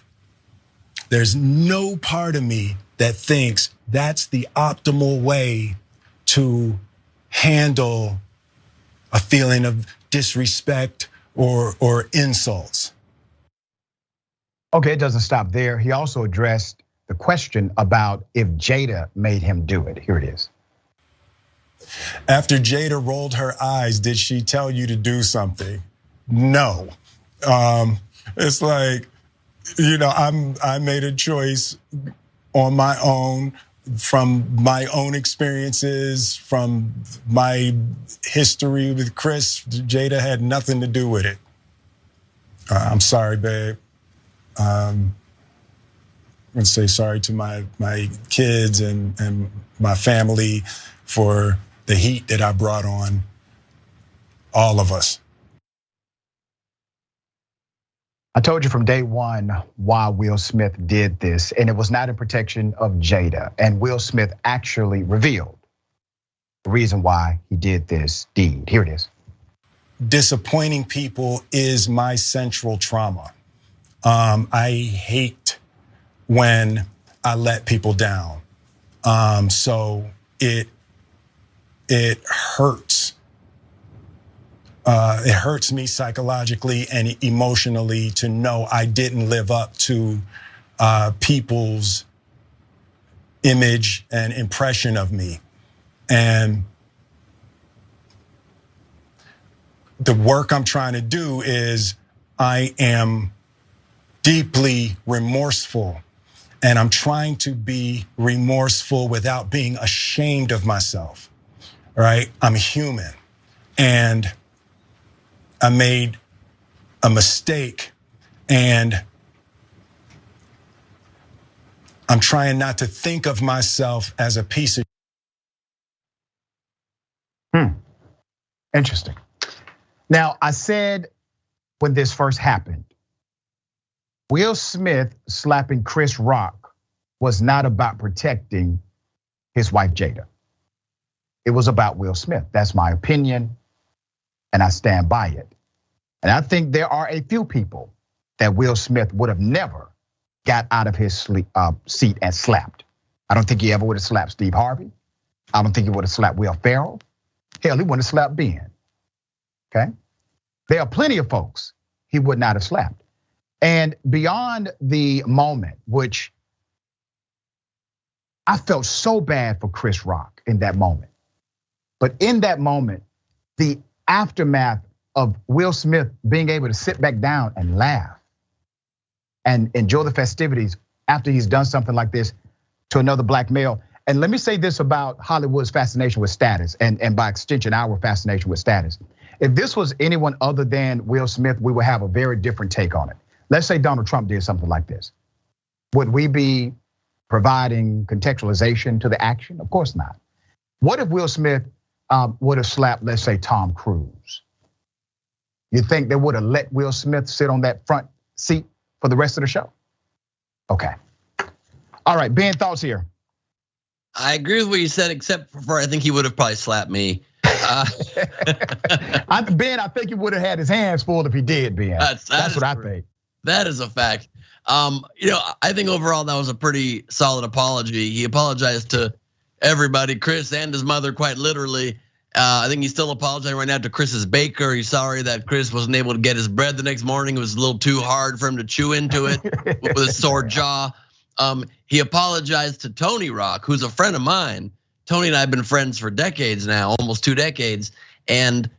There's no part of me that thinks that's the optimal way to handle a feeling of disrespect or insults. Okay, it doesn't stop there. He also addressed the question about if Jada made him do it. Here it is. After Jada rolled her eyes, did she tell you to do something? No. It's like, I made a choice on my own, from my own experiences, from my history with Chris. Jada had nothing to do with it. I'm sorry, babe. I'm gonna say sorry to my kids and my family for the heat that I brought on all of us. I told you from day one why Will Smith did this, and it was not in protection of Jada. And Will Smith actually revealed the reason why he did this deed. Here it is. Disappointing people is my central trauma. I hate when I let people down. So it hurts. It hurts me psychologically and emotionally to know I didn't live up to people's image and impression of me. And the work I'm trying to do is I am deeply remorseful, and I'm trying to be remorseful without being ashamed of myself, right? I'm human, and I made a mistake, and I'm trying not to think of myself as a piece of. Interesting. Now, I said when this first happened, Will Smith slapping Chris Rock was not about protecting his wife, Jada. It was about Will Smith. That's my opinion, and I stand by it. And I think there are a few people that Will Smith would have never got out of his seat and slapped. I don't think he ever would have slapped Steve Harvey. I don't think he would have slapped Will Ferrell. Hell, he wouldn't have slapped Ben. Okay? There are plenty of folks he would not have slapped. And beyond the moment, which I felt so bad for Chris Rock in that moment. But in that moment, the aftermath of Will Smith being able to sit back down and laugh and enjoy the festivities after he's done something like this to another black male. And let me say this about Hollywood's fascination with status, and by extension, our fascination with status. If this was anyone other than Will Smith, we would have a very different take on it. Let's say Donald Trump did something like this. Would we be providing contextualization to the action? Of course not. What if Will Smith would have slapped, let's say, Tom Cruise? You think they would have let Will Smith sit on that front seat for the rest of the show? Okay. All right, Ben, thoughts here? I agree with what you said, except for I think he would have probably slapped me. Ben, I think he would have had his hands full if he did, Ben. That's what I think. That is a fact. I think overall that was a pretty solid apology. He apologized to everybody, Chris and his mother, quite literally. I think he's still apologizing right now to Chris's baker. He's sorry that Chris wasn't able to get his bread the next morning. It was a little too hard for him to chew into it with a sore jaw. He apologized to Tony Rock, who's a friend of mine. Tony and I have been friends for decades now, almost 2 decades. And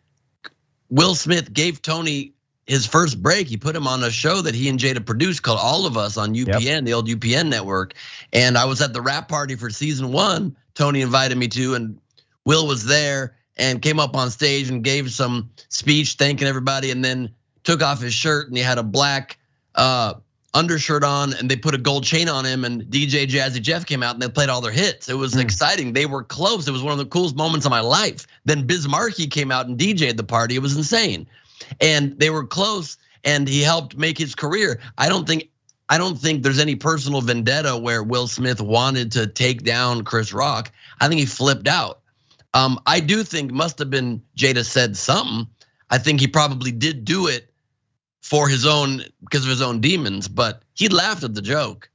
Will Smith gave Tony his first break. He put him on a show that he and Jada produced called All of Us on UPN, the old UPN network. And I was at the rap party for season 1. Tony invited me to, and Will was there and came up on stage and gave some speech thanking everybody, and then took off his shirt and he had a black undershirt on, and they put a gold chain on him, and DJ Jazzy Jeff came out and they played all their hits. It was exciting. They were close. It was one of the coolest moments of my life. Then Biz Markie came out and DJ'd the party. It was insane. And they were close, and he helped make his career. I don't think there's any personal vendetta where Will Smith wanted to take down Chris Rock. I think he flipped out. I do think must have been Jada said something. I think he probably did do it for his own, because of his own demons, but he laughed at the joke.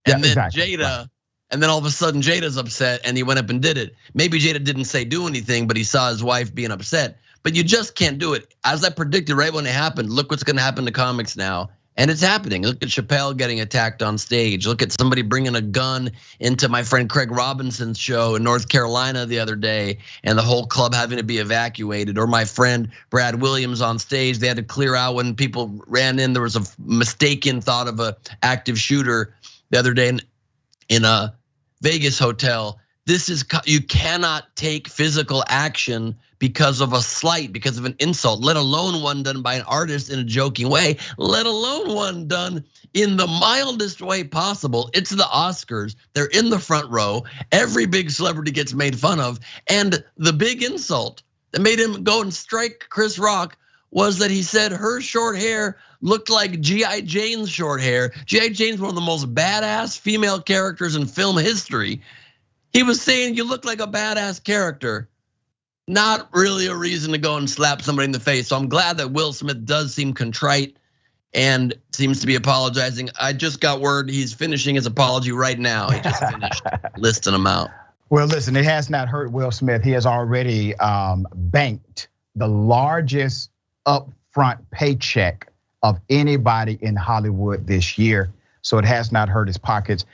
And then Jada, and then all of a sudden Jada's upset and he went up and did it. Maybe Jada didn't say do anything, but he saw his wife being upset. But you just can't do it. As I predicted right when it happened, look what's gonna happen to comics now. And it's happening. Look at Chappelle getting attacked on stage. Look at somebody bringing a gun into my friend Craig Robinson's show in North Carolina the other day, and the whole club having to be evacuated. Or my friend Brad Williams on stage, they had to clear out when people ran in. There was a mistaken thought of a active shooter the other day in a Vegas hotel. You cannot take physical action because of a slight, because of an insult, let alone one done by an artist in a joking way, let alone one done in the mildest way possible. It's the Oscars. They're in the front row. Every big celebrity gets made fun of. And the big insult that made him go and strike Chris Rock was that he said her short hair looked like G.I. Jane's short hair. G.I. Jane's one of the most badass female characters in film history. He was saying you look like a badass character. Not really a reason to go and slap somebody in the face. So I'm glad that Will Smith does seem contrite and seems to be apologizing. I just got word he's finishing his apology right now. He just finished listing them out. Well, listen, it has not hurt Will Smith. He has already banked the largest upfront paycheck of anybody in Hollywood this year. So it has not hurt his pockets.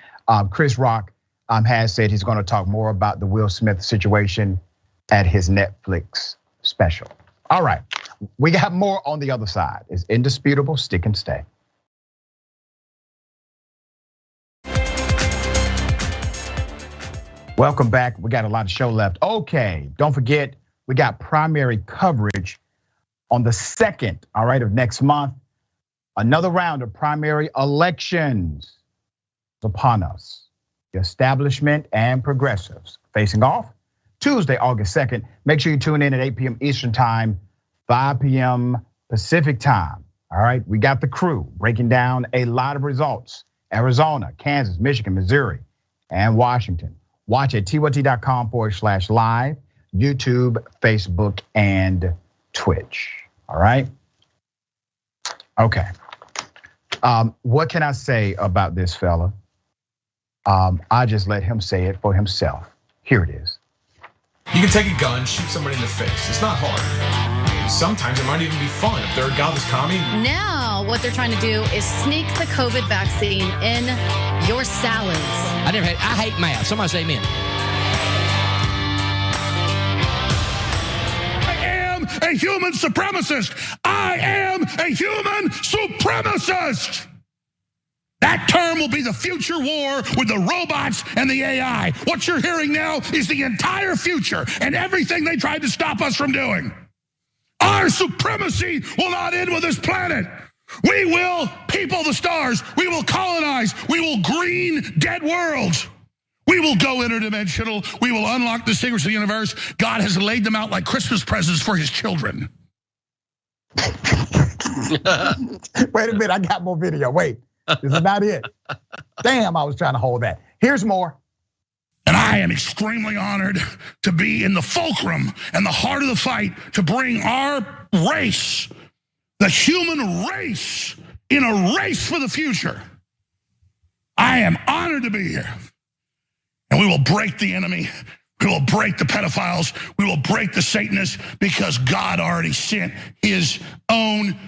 Chris Rock has said he's going to talk more about the Will Smith situation at his Netflix special. All right, we got more on the other side. It's Indisputable, stick and stay. Welcome back. We got a lot of show left. Okay, don't forget, we got primary coverage on the 2nd, all right, of next month. Another round of primary elections is upon us. the establishment and progressives. Facing off Tuesday, August 2nd. Make sure you tune in at 8 p.m. Eastern Time, 5 p.m. Pacific Time. All right, we got the crew breaking down a lot of results. Arizona, Kansas, Michigan, Missouri, and Washington. Watch at tyt.com/live, YouTube, Facebook, and Twitch. All right. Okay. What can I say about this fella? I just let him say it for himself. Here it is. You can take a gun, shoot somebody in the face. It's not hard. Sometimes it might even be fun if they're a godless commie. Now, what they're trying to do is sneak the COVID vaccine in your salads. I hate math. Somebody say amen. I am a human supremacist. I am a human supremacist. That term will be the future war with the robots and the AI. What you're hearing now is the entire future and everything they tried to stop us from doing. Our supremacy will not end with this planet. We will people the stars. We will colonize. We will green dead worlds. We will go interdimensional. We will unlock the secrets of the universe. God has laid them out like Christmas presents for his children. Wait a minute, I got more video. Wait, this is not it. Damn, I was trying to hold that. Here's more. And I am extremely honored to be in the fulcrum and the heart of the fight to bring our race, the human race, in a race for the future. I am honored to be here. And we will break the enemy. We will break the pedophiles. We will break the Satanists because God already sent his own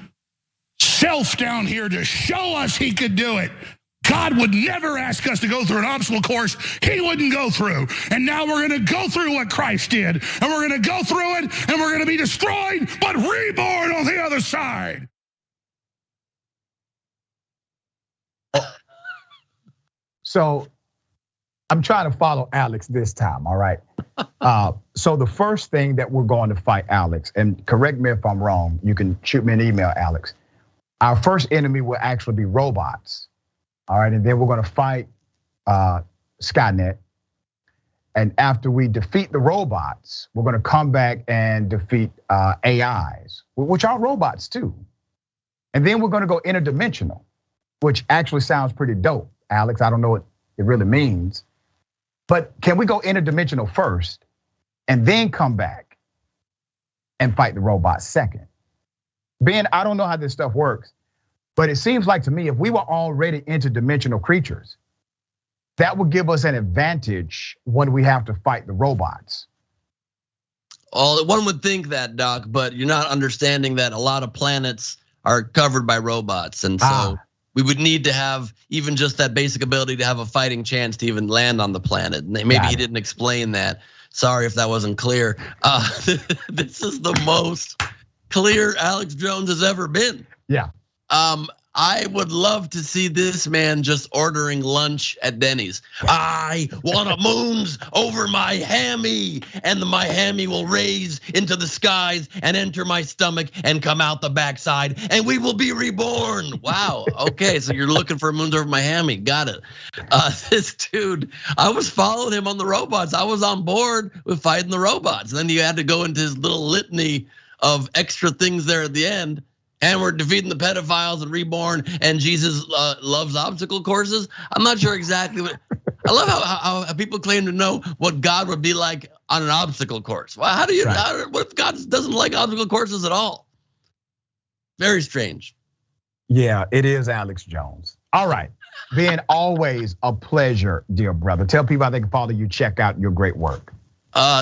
self down here to show us he could do it. God would never ask us to go through an obstacle course he wouldn't go through. And now we're going to go through what Christ did. And we're going to go through it, and we're going to be destroyed, but reborn on the other side. So I'm trying to follow Alex this time, all right? So the first thing that we're going to fight, Alex, and correct me if I'm wrong, you can shoot me an email, Alex. Our first enemy will actually be robots. All right, and then we're gonna fight Skynet. And after we defeat the robots, we're gonna come back and defeat AIs, which are robots too. And then we're gonna go interdimensional, which actually sounds pretty dope, Alex. I don't know what it really means. But can we go interdimensional first and then come back and fight the robots second? Ben, I don't know how this stuff works. But it seems like to me, if we were already interdimensional creatures, that would give us an advantage when we have to fight the robots. Well, one would think that, Doc, but you're not understanding that a lot of planets are covered by robots. And so we would need to have even just that basic ability to have a fighting chance to even land on the planet. Maybe he didn't explain that. Sorry if that wasn't clear. This is the most clear Alex Jones has ever been. Yeah. I would love to see this man just ordering lunch at Denny's. I want a moons over my hammy, and my hammy will raise into the skies and enter my stomach and come out the backside, and we will be reborn. Wow. Okay, so you're looking for moons over my hammy. Got it. This dude, I was following him on the robots. I was on board with fighting the robots. And then you had to go into his little litany of extra things there at the end. And we're defeating the pedophiles and reborn, and Jesus loves obstacle courses. I'm not sure exactly what. I love how people claim to know what God would be like on an obstacle course. Well, how do you? What if God doesn't like obstacle courses at all? Very strange. Yeah, it is Alex Jones. All right, Ben, always a pleasure, dear brother. Tell people how they can follow you. Check out your great work.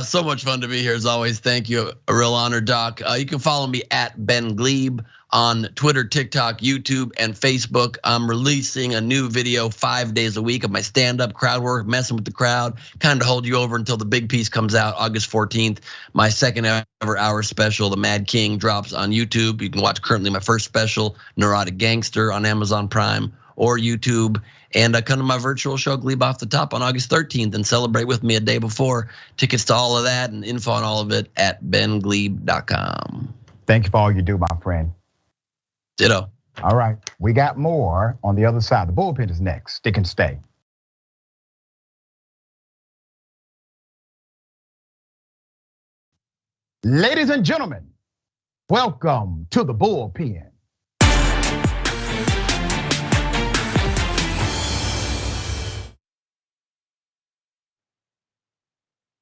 So much fun to be here as always. Thank you, a real honor, Doc. You can follow me at Ben Gleib on Twitter, TikTok, YouTube, and Facebook. I'm releasing a new video 5 days a week of my stand-up crowd work, messing with the crowd, kind of hold you over until the big piece comes out August 14th. My second ever hour special, The Mad King, drops on YouTube. You can watch currently my first special, Neurotic Gangster, on Amazon Prime or YouTube. And come to my virtual show, Gleib Off the Top, on August 13th and celebrate with me a day before. Tickets to all of that and info on all of it at bengleib.com. Thank you for all you do, my friend. Ditto. All right, we got more on the other side. The bullpen is next. Stick and stay. Ladies and gentlemen, welcome to the bullpen.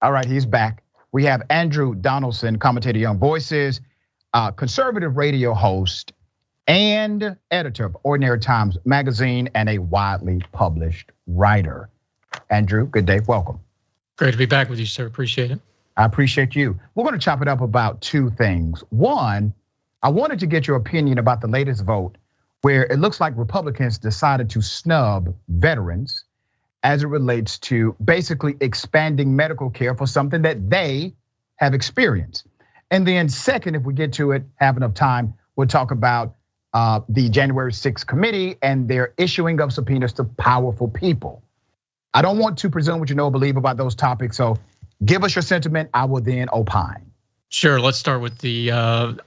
All right, he's back. We have Andrew Donaldson, commentator, Young Voices, conservative radio host, and editor of Ordinary Times magazine, and a widely published writer. Andrew, good day, welcome. Great to be back with you, sir, appreciate it. I appreciate you. We're gonna chop it up about two things. One, I wanted to get your opinion about the latest vote where it looks like Republicans decided to snub veterans as it relates to basically expanding medical care for something that they have experienced. And then second, if we get to it, have enough time, we'll talk about the January 6th committee and their issuing of subpoenas to powerful people. I don't want to presume what you know or believe about those topics, so give us your sentiment, I will then opine. Sure, let's start with the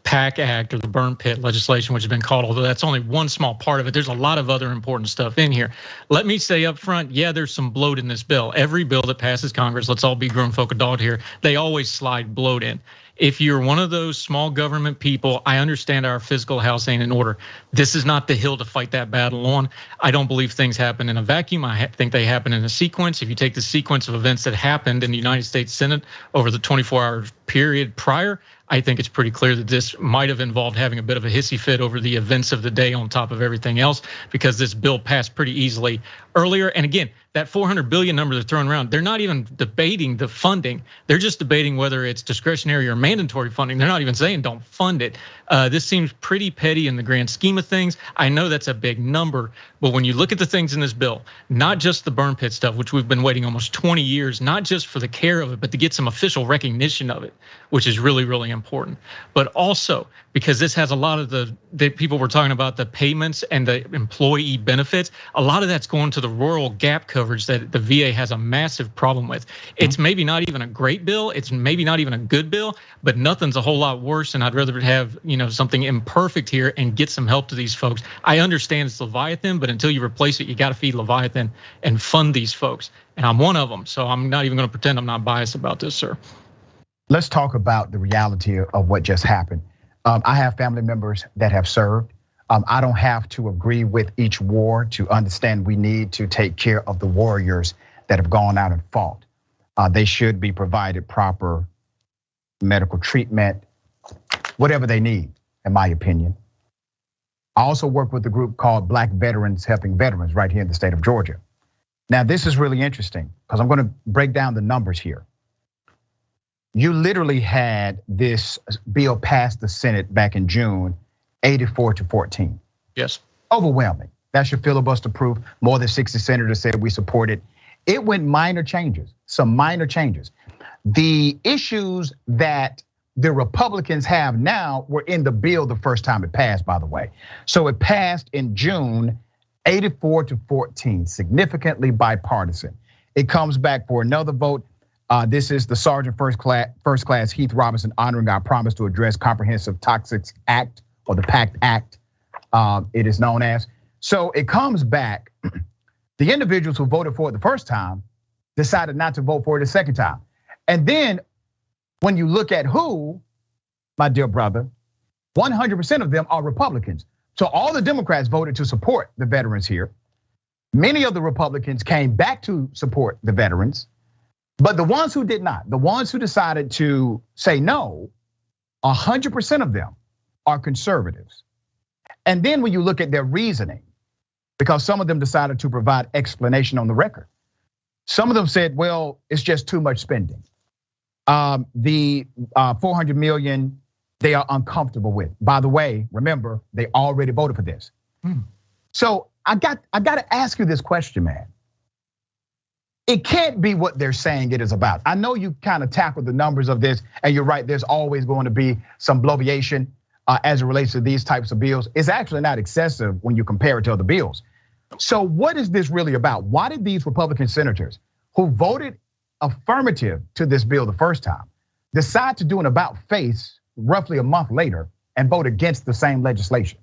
PAC Act or the burn pit legislation, which has been called, although that's only one small part of it. There's a lot of other important stuff in here. Let me say up front, yeah, there's some bloat in this bill. Every bill that passes Congress, let's all be grown folk adult here, they always slide bloat in. If you're one of those small government people, I understand our fiscal house ain't in order. This is not the hill to fight that battle on. I don't believe things happen in a vacuum. I think they happen in a sequence. If you take the sequence of events that happened in the United States Senate over the 24-hour period prior, I think it's pretty clear that this might have involved having a bit of a hissy fit over the events of the day on top of everything else, because this bill passed pretty easily earlier. And again, that 400 billion number they're throwing around, they're not even debating the funding. They're just debating whether it's discretionary or mandatory funding. They're not even saying don't fund it. This seems pretty petty in the grand scheme of things. I know that's a big number, but when you look at the things in this bill, not just the burn pit stuff, which we've been waiting almost 20 years, not just for the care of it, but to get some official recognition of it, which is really, really important. But also because this has a lot of the people were talking about, the payments and the employee benefits, a lot of that's going to the rural gap coverage that the VA has a massive problem with. It's maybe not even a great bill, it's maybe not even a good bill, but nothing's a whole lot worse, and I'd rather have something imperfect here and get some help to these folks. I understand it's Leviathan, but until you replace it, you gotta feed Leviathan and fund these folks. And I'm one of them, so I'm not even gonna pretend I'm not biased about this, sir. Let's talk about the reality of what just happened. I have family members that have served. I don't have to agree with each war to understand we need to take care of the warriors that have gone out and fought. They should be provided proper medical treatment, whatever they need, in my opinion. I also work with a group called Black Veterans Helping Veterans right here in the state of Georgia. Now, this is really interesting because I'm gonna break down the numbers here. You literally had this bill pass the Senate back in June, 84-14. Yes. Overwhelming. That's your filibuster proof. More than 60 senators said we support it. It went minor changes, some minor changes. The issues that the Republicans have now were in the bill the first time it passed, by the way. So it passed in June, 84-14, significantly bipartisan. It comes back for another vote. This is the Sergeant First Class Heath Robinson honoring our promise to address Comprehensive Toxics Act, or the PACT Act, it is known as. So it comes back, the individuals who voted for it the first time decided not to vote for it the second time. And then when you look at who, my dear brother, 100% of them are Republicans. So all the Democrats voted to support the veterans here. Many of the Republicans came back to support the veterans. But the ones who did not, the ones who decided to say no, 100% of them are conservatives. And then when you look at their reasoning, because some of them decided to provide explanation on the record. Some of them said, well, it's just too much spending. The 400 million, they are uncomfortable with. By the way, remember, they already voted for this. So I got to ask you this question, man. It can't be what they're saying it is about. I know you kind of tackled the numbers of this, and you're right, there's always going to be some bloviation as it relates to these types of bills. It's actually not excessive when you compare it to other bills. So what is this really about? Why did these Republican senators who voted affirmative to this bill the first time decide to do an about face roughly a month later and vote against the same legislation?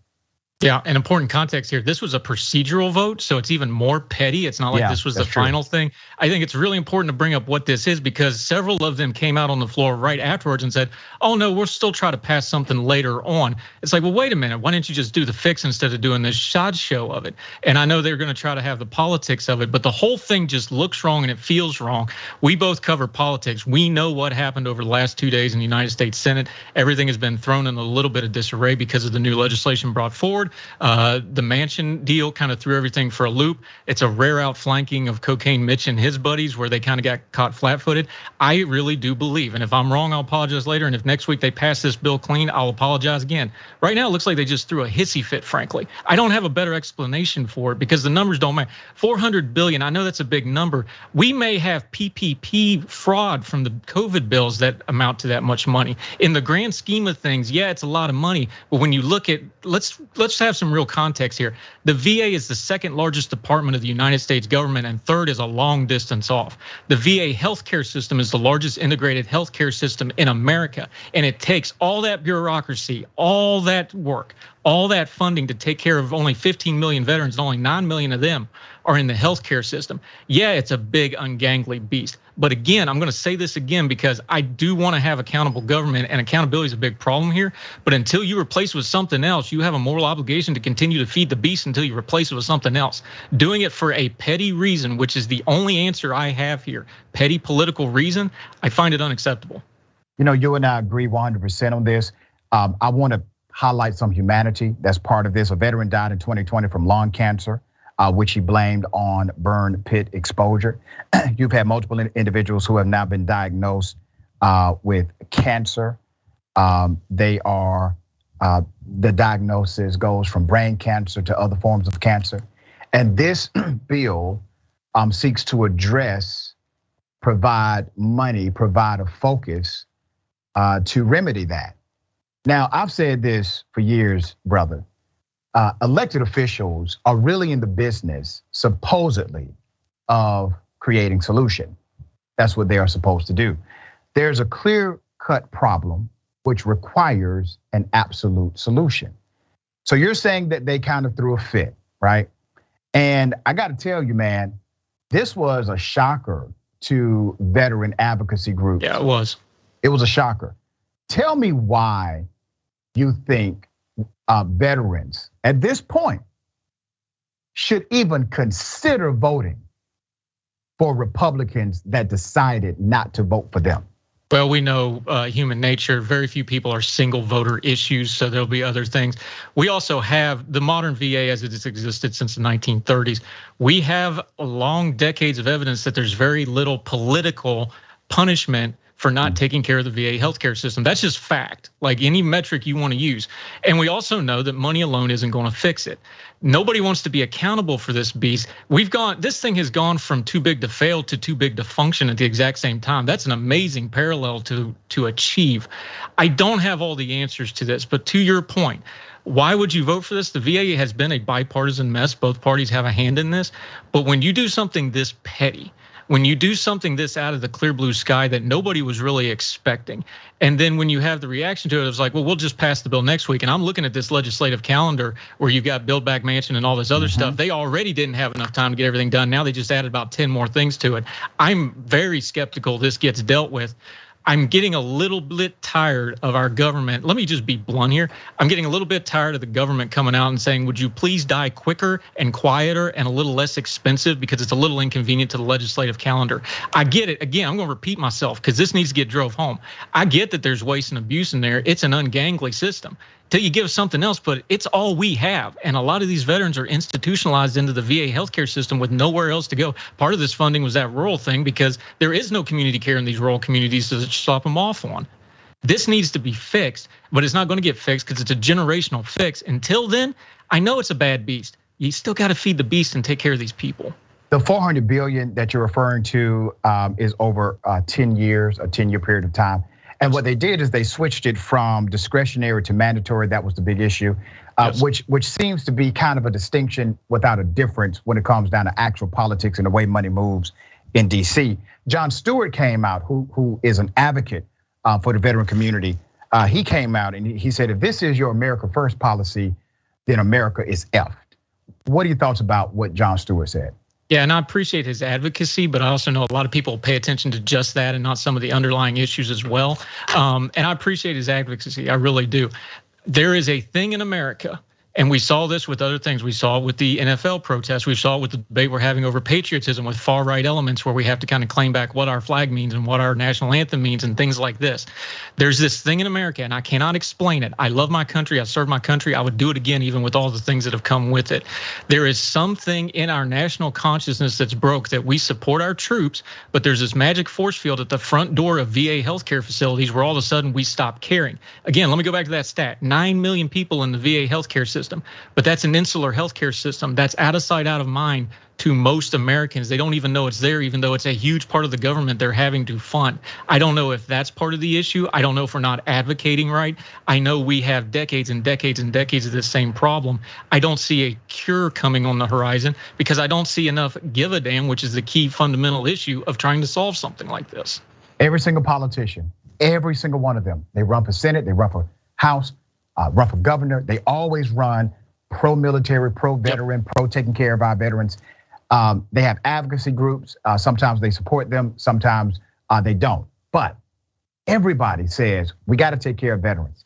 Yeah, an important context here. This was a procedural vote, so it's even more petty. It's not like this was the final thing. I think it's really important to bring up what this is because several of them came out on the floor right afterwards and said, oh no, we'll still try to pass something later on. It's like, well, wait a minute. Why didn't you just do the fix instead of doing this sideshow of it? And I know they're gonna try to have the politics of it, but the whole thing just looks wrong and it feels wrong. We both cover politics. We know what happened over the last 2 days in the United States Senate. Everything has been thrown in a little bit of disarray because of the new legislation brought forward. The Manchin deal kind of threw everything for a loop. It's a rare outflanking of Cocaine Mitch and his buddies where they kind of got caught flat-footed. I really do believe, and if I'm wrong, I'll apologize later. And if next week they pass this bill clean, I'll apologize again. Right now, it looks like they just threw a hissy fit, frankly. I don't have a better explanation for it because the numbers don't matter. 400 billion, I know that's a big number. We may have PPP fraud from the COVID bills that amount to that much money. In the grand scheme of things, yeah, it's a lot of money. But when you look at, let's have some real context here. The VA is the second largest department of the United States government and third is a long distance off. The VA healthcare system is the largest integrated healthcare system in America. And it takes all that bureaucracy, all that work, all that funding to take care of only 15 million veterans and only 9 million of them are in the healthcare system. Yeah, it's a big ungangly beast. But again, I'm gonna say this again because I do wanna have accountable government and accountability is a big problem here. But until you replace it with something else, you have a moral obligation to continue to feed the beast until you replace it with something else. Doing it for a petty reason, which is the only answer I have here, petty political reason, I find it unacceptable. You know, you and I agree 100% on this. I wanna highlight some humanity that's part of this. A veteran died in 2020 from lung cancer, which he blamed on burn pit exposure. You've had multiple individuals who have now been diagnosed with cancer. They are, the diagnosis goes from brain cancer to other forms of cancer. And this bill seeks to address, provide money, provide a focus to remedy that. Now, I've said this for years, brother. Elected officials are really in the business, supposedly, of creating solution. That's what they are supposed to do. There's a clear-cut problem which requires an absolute solution. So you're saying that they kind of threw a fit, right? And I got to tell you, man, this was a shocker to veteran advocacy groups. Yeah, it was. It was a shocker. Tell me why you think veterans at this point should even consider voting for Republicans that decided not to vote for them. Well, we know human nature. Very few people are single voter issues, so there'll be other things. We also have the modern VA as it has existed since the 1930s. We have long decades of evidence that there's very little political punishment for not taking care of the VA healthcare system. That's just fact, like any metric you want to use. And we also know that money alone isn't going to fix it. Nobody wants to be accountable for this beast. This thing has gone from too big to fail to too big to function at the exact same time. That's an amazing parallel to achieve. I don't have all the answers to this, but to your point, why would you vote for this? The VA has been a bipartisan mess. Both parties have a hand in this. But when you do something this petty, when you do something this out of the clear blue sky that nobody was really expecting, and then when you have the reaction to it, it's like, well, we'll just pass the bill next week. And I'm looking at this legislative calendar where you've got Build Back Mansion and all this other stuff. They already didn't have enough time to get everything done. Now they just added about 10 more things to it. I'm very skeptical this gets dealt with. I'm getting a little bit tired of our government. Let me just be blunt here. I'm getting a little bit tired of the government coming out and saying, would you please die quicker and quieter and a little less expensive because it's a little inconvenient to the legislative calendar. I get it. Again, I'm gonna repeat myself because this needs to get drove home. I get that there's waste and abuse in there. It's an ungangly system. Till you give something else, but it's all we have. And a lot of these veterans are institutionalized into the VA healthcare system with nowhere else to go. Part of this funding was that rural thing because there is no community care in these rural communities to stop them off on. This needs to be fixed, but it's not gonna get fixed because it's a generational fix. Until then, I know it's a bad beast. You still gotta feed the beast and take care of these people. The 400 billion that you're referring to is over 10 years, a 10-year period of time. And what they did is they switched it from discretionary to mandatory. That was the big issue, yes. which seems to be kind of a distinction without a difference when it comes down to actual politics and the way money moves in DC. Jon Stewart came out, who is an advocate for the veteran community. He came out and he said, if this is your America First policy, then America is effed. What are your thoughts about what Jon Stewart said? Yeah, and I appreciate his advocacy, but I also know a lot of people pay attention to just that and not some of the underlying issues as well. And I appreciate his advocacy, I really do. There is a thing in America, and we saw this with other things. We saw it with the NFL protests. We saw it with the debate we're having over patriotism with far right elements where we have to kind of claim back what our flag means and what our national anthem means and things like this. There's this thing in America, and I cannot explain it. I love my country. I serve my country. I would do it again, even with all the things that have come with it. There is something in our national consciousness that's broke, that we support our troops, but there's this magic force field at the front door of VA healthcare facilities where all of a sudden we stop caring. Again, let me go back to that stat. 9 million people in the VA healthcare system. But that's an insular healthcare system that's out of sight, out of mind to most Americans. They don't even know it's there, even though it's a huge part of the government they're having to fund. I don't know if that's part of the issue. I don't know if we're not advocating right. I know we have decades and decades and decades of this same problem. I don't see a cure coming on the horizon because I don't see enough give a damn, which is the key fundamental issue of trying to solve something like this. Every single politician, every single one of them, they run for Senate, they run for House, run for governor. They always run pro-military, pro-veteran, pro-taking care of our veterans. They have advocacy groups. Sometimes they support them, sometimes they don't. But everybody says we got to take care of veterans.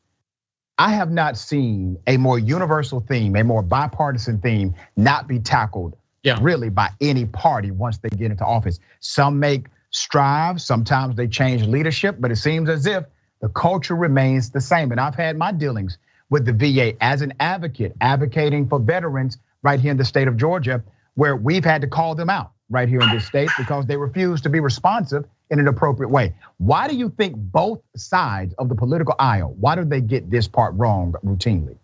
I have not seen a more universal theme, a more bipartisan theme not be tackled really by any party once they get into office. Some make strides, sometimes they change leadership, but it seems as if the culture remains the same. And I've had my dealings with the VA as an advocate, advocating for veterans right here in the state of Georgia, where we've had to call them out right here in this state because they refuse to be responsive in an appropriate way. Why do you think both sides of the political aisle, why do they get this part wrong routinely?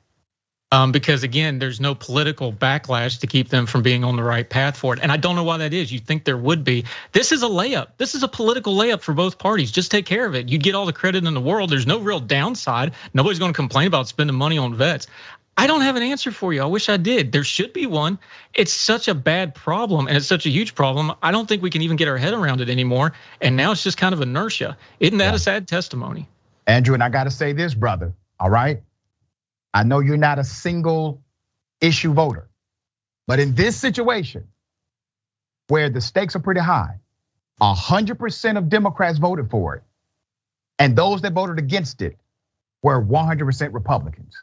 Because again, there's no political backlash to keep them from being on the right path for it. And I don't know why that is. You'd think there would be. This is a layup. This is a political layup for both parties. Just take care of it. You get all the credit in the world. There's no real downside. Nobody's gonna complain about spending money on vets. I don't have an answer for you. I wish I did. There should be one. It's such a bad problem and it's such a huge problem. I don't think we can even get our head around it anymore. And now it's just kind of inertia. Isn't that a sad testimony? Andrew, and I gotta say this, brother, all right? I know you're not a single issue voter, but in this situation where the stakes are pretty high, 100% of Democrats voted for it. And those that voted against it were 100% Republicans.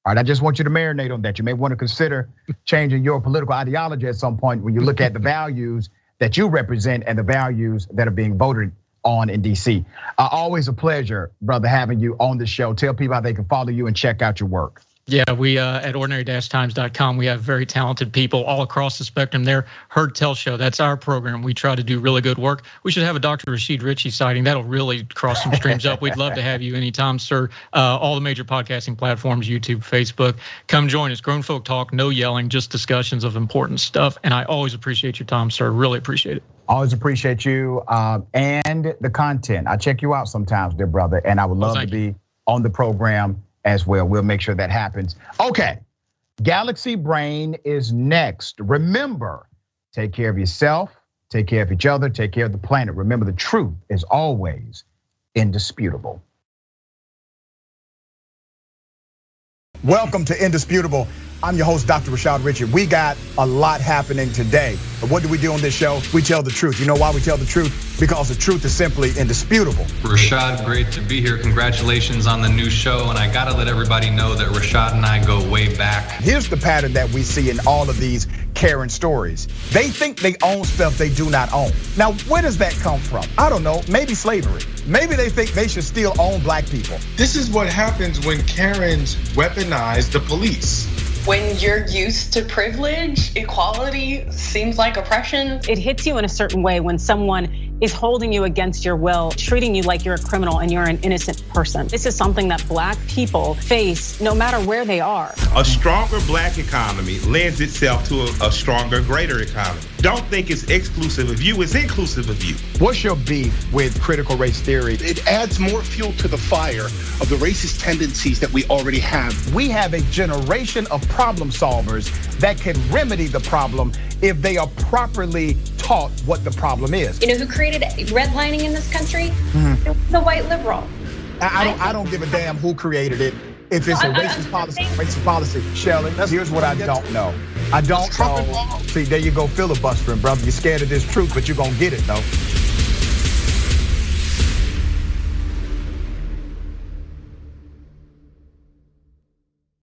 All right, I just want you to marinate on that. You may want to consider changing your political ideology at some point when you look at the values that you represent and the values that are being voted on in DC. Always a pleasure, brother, having you on the show. Tell people how they can follow you and check out your work. Yeah, we at ordinary-times.com, we have very talented people all across the spectrum there. Heard Tell Show, that's our program. We try to do really good work. We should have a Dr. Richey sighting. That'll really cross some streams up. We'd love to have you anytime, sir. All the major podcasting platforms, YouTube, Facebook. Come join us. Grown Folk Talk, no yelling, just discussions of important stuff. And I always appreciate your time, sir. Really appreciate it. Always appreciate you and the content. I check you out sometimes, dear brother, and I would love to be on the program as well. We'll make sure that happens. Okay, Galaxy Brain is next. Remember, take care of yourself, take care of each other, take care of the planet. Remember, the truth is always indisputable. Welcome to Indisputable. I'm your host, Dr. Rashad Richey. We got a lot happening today. But what do we do on this show? We tell the truth. You know why we tell the truth? Because the truth is simply indisputable. Rashad, great to be here. Congratulations on the new show. And I gotta let everybody know that Rashad and I go way back. Here's the pattern that we see in all of these Karen stories. They think they own stuff they do not own. Now, where does that come from? I don't know, maybe slavery. Maybe they think they should still own black people. This is what happens when Karens weaponize the police. When you're used to privilege, equality seems like oppression. It hits you in a certain way when someone is holding you against your will, treating you like you're a criminal and you're an innocent person. This is something that black people face no matter where they are. A stronger black economy lends itself to a stronger, greater economy. Don't think it's exclusive of you, it's inclusive of you. What's your beef with critical race theory? It adds more fuel to the fire of the racist tendencies that we already have. We have a generation of problem solvers that can remedy the problem if they are properly taught what the problem is. You know who created redlining in this country? It was a white liberal. I don't give a damn who created it. if it's a racist policy. Shelley, here's what I don't know. I don't know. See, there you go filibustering, brother. You're scared of this truth, but you're gonna get it though.